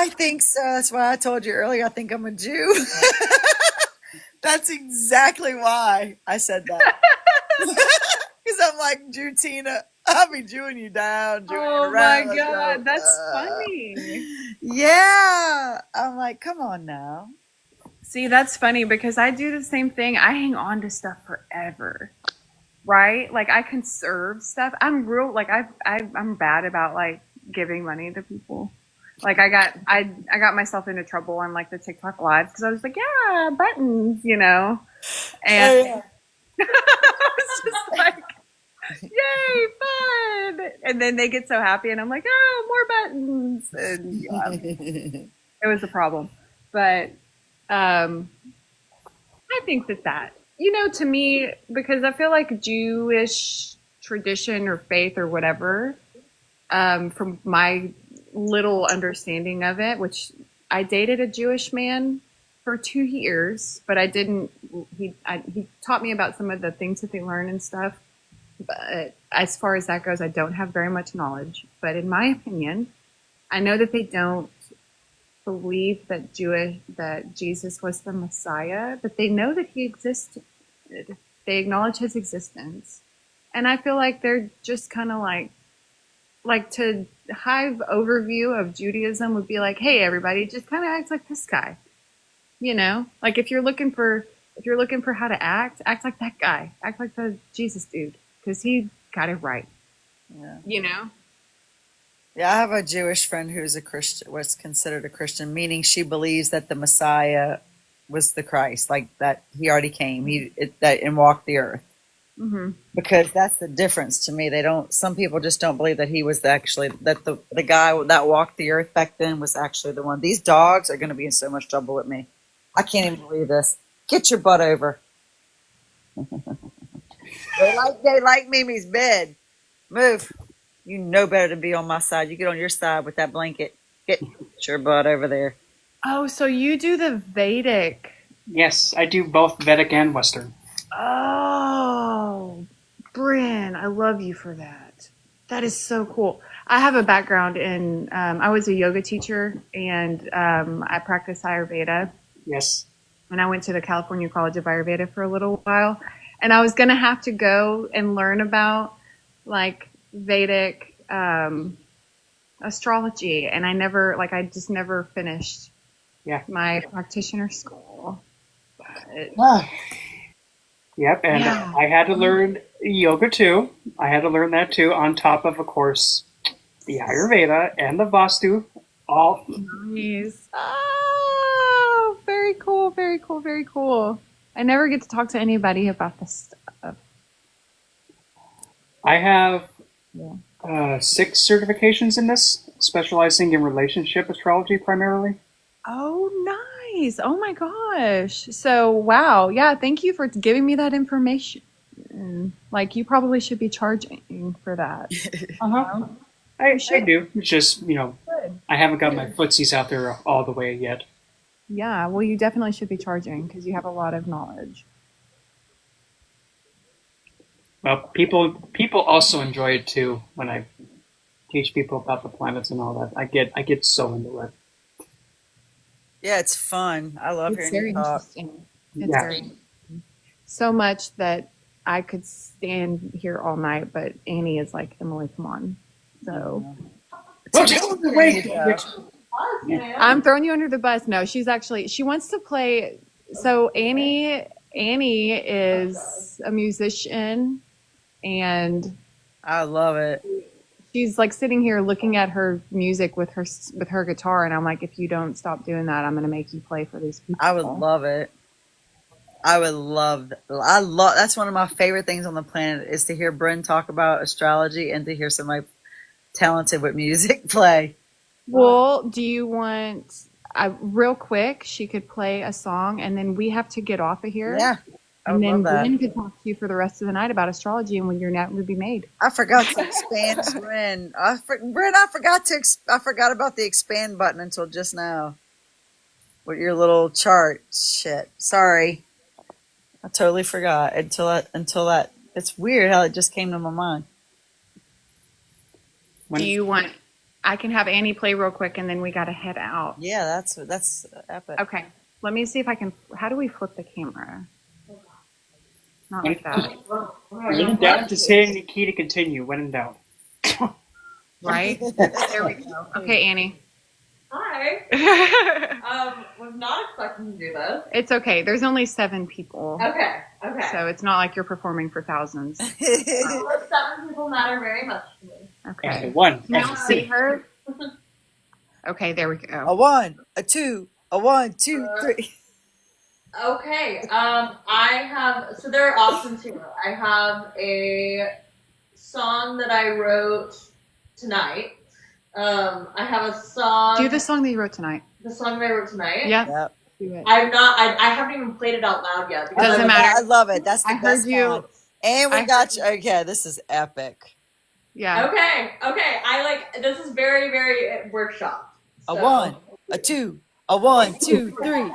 C: think so. That's why I told you earlier. I think I'm a Jew. That's exactly why I said that. Because I'm like, Jew Tina, I'll be Jewing you down. Jewing you
B: Oh
C: around.
B: my
C: Let's go.
B: God, that's funny.
C: Yeah. I'm like, come on now.
B: See, that's funny because I do the same thing. I hang on to stuff forever, right? Like I conserve stuff. I'm real, like I'm bad about like giving money to people. Like I got myself into trouble on like the TikTok lives because I was like, yeah, buttons, and
C: Oh, yeah.
B: I was just like, yay, fun! And then they get so happy, and I'm like, oh, more buttons, and yeah, it was a problem. But I think that to me, because I feel like Jewish tradition or faith or whatever, from my little understanding of it, which I dated a Jewish man for 2 years, but I didn't. He taught me about some of the things that they learn and stuff. But as far as that goes, I don't have very much knowledge. But in my opinion, I know that they don't believe that Jesus was the Messiah, but they know that he existed. They acknowledge his existence. And I feel like they're just kind of like to hive overview of Judaism would be like, hey, everybody, just kind of act like this guy. Like if you're looking for how to act like that guy. Act like the Jesus dude, because he got it right.
C: Yeah. Yeah, I have a Jewish friend who's a Christian, what's considered a Christian, meaning she believes that the Messiah was the Christ, like that he already came, and walked the earth.
B: Mm-hmm.
C: Because that's the difference to me. Some people just don't believe that he was that the guy that walked the earth back then was actually the one. These dogs are going to be in so much trouble with me. I can't even believe this. Get your butt over. They like Mimi's bed. Move. You know better to be on my side. You get on your side with that blanket. Get your butt over there.
B: Oh, so you do the Vedic.
E: Yes, I do both Vedic and Western.
B: Oh, Bren, I love you for that. That is so cool. I have a background in, I was a yoga teacher, and I practice Ayurveda.
E: Yes.
B: And I went to the California College of Ayurveda for a little while. And I was going to have to go and learn about like Vedic astrology. And I just never finished my practitioner school. But,
E: Yep, and
B: yeah.
E: I had to learn yoga too. I had to learn that too, on top of course, the Ayurveda and the Vastu. All
B: Nice. Oh, very cool, very cool, very cool. I never get to talk to anybody about this stuff.
E: I have 6 certifications in this, specializing in relationship astrology primarily.
B: Oh, nice. Oh my gosh. So, wow. Yeah, thank you for giving me that information. Like, you probably should be charging for that.
E: Uh-huh. I
B: should.
E: do. It's just,
B: Good.
E: I haven't got my footsies out there all the way yet.
B: Yeah, well, you definitely should be charging because you have a lot of knowledge.
E: Well, people also enjoy it too when I teach people about the planets and all that. I get so into it.
C: Yeah, it's fun. I love
B: It's
C: hearing
B: very
C: you talk.
B: interesting. It's
E: Yeah.
B: very interesting. So much that I could stand here all night, but Annie is like, Emily, come on. So
E: Well, tell them the way.
B: I'm throwing you under the bus. No, she wants to play. So Annie is a musician, and
C: I love it.
B: she's like sitting here looking at her music with her guitar, and I'm like, if you don't stop doing that, I'm going to make you play for these people.
C: I would love it. That's one of my favorite things on the planet is to hear Bren talk about astrology and to hear somebody talented with music play.
B: Well, do you want real quick? She could play a song, and then we have to get off of here.
C: Yeah, I
B: and
C: would
B: then
C: love that.
B: Bren could talk to you for the rest of the night about astrology and when your net would be made.
C: I forgot to expand Bren. I forgot about the expand button until just now. With your little chart, shit. Sorry, I totally forgot until that. It's weird how it just came to my mind.
B: Do you want? I can have Annie play real quick, and then we got to head out.
C: Yeah, that's epic.
B: Okay. Let me see if I can. How do we flip the camera? Not like that,
E: When in doubt, just hit the key to continue. When in doubt.
B: right? There we go. Okay, Annie.
F: Hi. Was not expecting to do this.
B: It's okay. There's only 7 people,
F: Okay.
B: so it's not like you're performing for thousands.
F: Those 7 people matter very much to me.
E: And
B: Okay.
E: one.
B: Can you see her? Okay, there we go.
C: A 1, a 2, a 1, 2, 3.
F: Okay. So there are options here. I have a song that I wrote tonight. I have a song.
B: Do the song that you wrote tonight.
F: The song that I wrote tonight.
B: Yeah.
C: Yep.
B: Do it.
F: I haven't even played it out loud yet. Because
B: Doesn't
F: I'm-
B: matter.
C: I love it. That's the
B: I
C: best
B: heard you.
C: kind. And we
B: I
C: got you. Okay, this is epic.
B: Yeah.
F: Okay. This is very, very workshop.
C: A 1, a 2, a 1, 2, 3.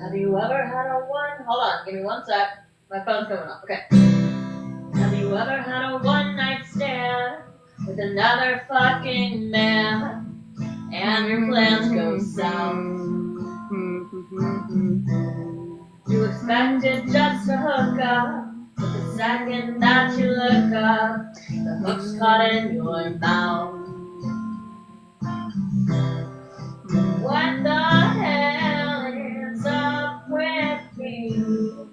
F: Have you ever had a one? Hold on, give me 1 sec. My phone's going off. Okay. Have you ever had a one-night stand with another fucking man, and your plans go south? You expected just a hookup, but the second that you look up, the hook's caught in your mouth. What the hell is up with you?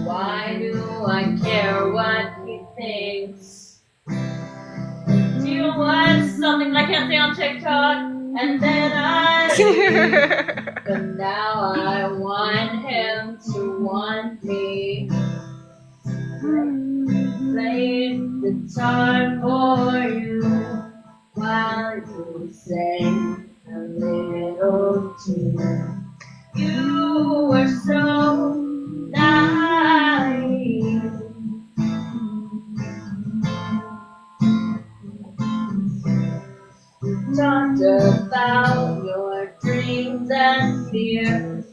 F: Why do I care what he thinks? Do you want something that I can't say on TikTok? And then I leave. But now I want him to want me. Play guitar for you while you sing a little tune. You were so naive. Talked about your dreams and fears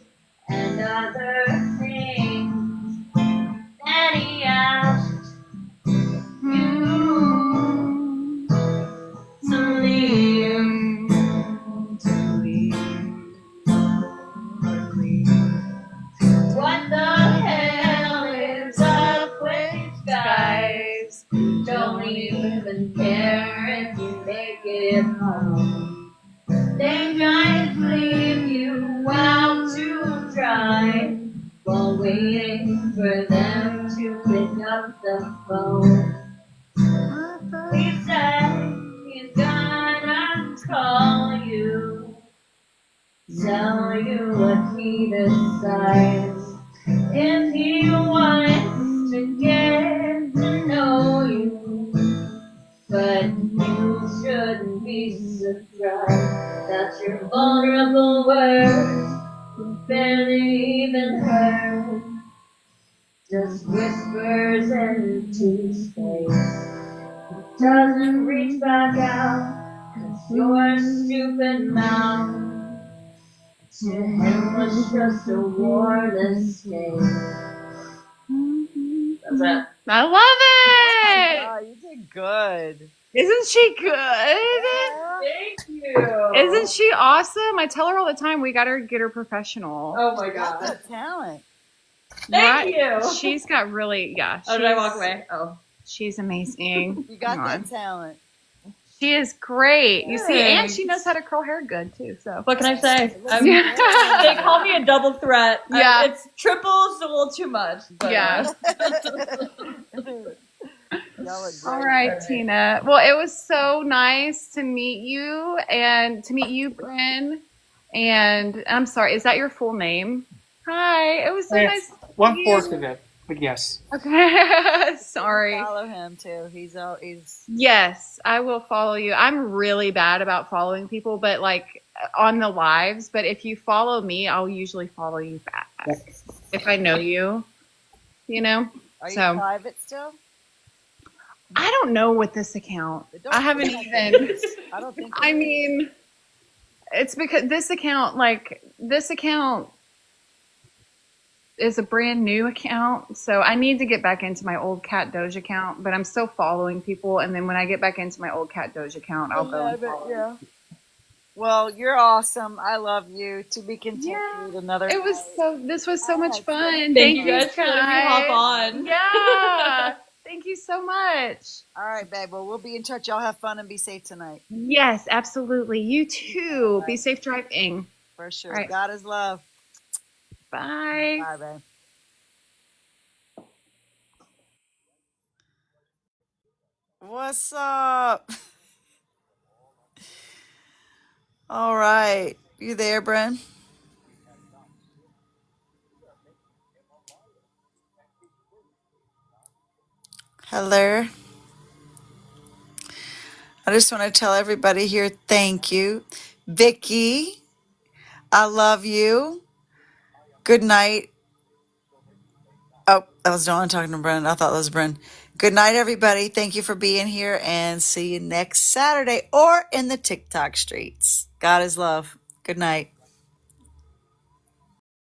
F: and other things. And he asked you to leave. What the hell is up with these guys? Don't even care if you make it home. They try to leave you out to dry while waiting for them to pick up the phone. He said he's gonna call you, tell you what he decides. if he wants to get to know you. But you shouldn't be surprised that your vulnerable words will barely even hurt. Just whispers into space. It doesn't reach back out, 'cause your stupid mouth to him was just a warm escape. That's it.
B: I love it.
C: Oh, you did good.
B: Isn't she good?
F: Thank you.
B: Isn't she awesome? I tell her all the time we gotta get her professional.
F: Oh my
C: Got
F: god.
C: that talent.
F: Thank you.
B: She's got really, yeah.
F: Oh, did I walk away? Oh.
B: She's amazing.
C: You got
B: Come on.
C: that talent.
B: She is great. You see, and
F: Thanks.
B: she knows how to curl hair good too. So
F: What can I say?
B: Yeah.
F: They call me a double threat.
B: Yeah.
F: It's triples a little too much. But,
B: Yeah.
C: Y'all look
B: All
C: great.
B: right, Tina. Well, it was so nice to meet you and to meet you, Bren. And I'm sorry, is that your full name? Hi. It was so nice.
E: 1/4 of it, but yes.
B: Okay. Sorry.
C: Follow him too. He's
B: Yes, I will follow you. I'm really bad about following people, but like on the lives. But if you follow me, I'll usually follow you back if I know you. You know.
C: Are you
B: So
C: private still?
B: I don't know with this account.
C: But don't
B: I haven't
C: feel like
B: even.
C: it is. I don't think.
B: I mean, it's because this account is a brand new account, so I need to get back into my old Katdoge account, but I'm still following people, and then when I get back into my old Katdoge account, I'll go and follow.
C: Yeah. Well, you're awesome. I love you. To be continued another.
B: It was
C: night.
B: this was so much fun.
F: Thank you guys for letting me hop
B: guys.
F: on.
B: Yeah. Thank you so much.
C: All right, babe. Well, we'll be in touch. Y'all have fun and be safe tonight.
B: Yes, absolutely. You too. Be safe driving.
C: For sure.
B: All right.
C: God is love.
B: Bye.
C: Bye, babe. What's up? All right. You there, Bren? Hello. I just want to tell everybody here, thank you. Vicky, I love you. Good night. Oh, that was Dawn talking to Bren. I thought that was Bren. Good night, everybody. Thank you for being here, and see you next Saturday or in the TikTok streets. God is love. Good night.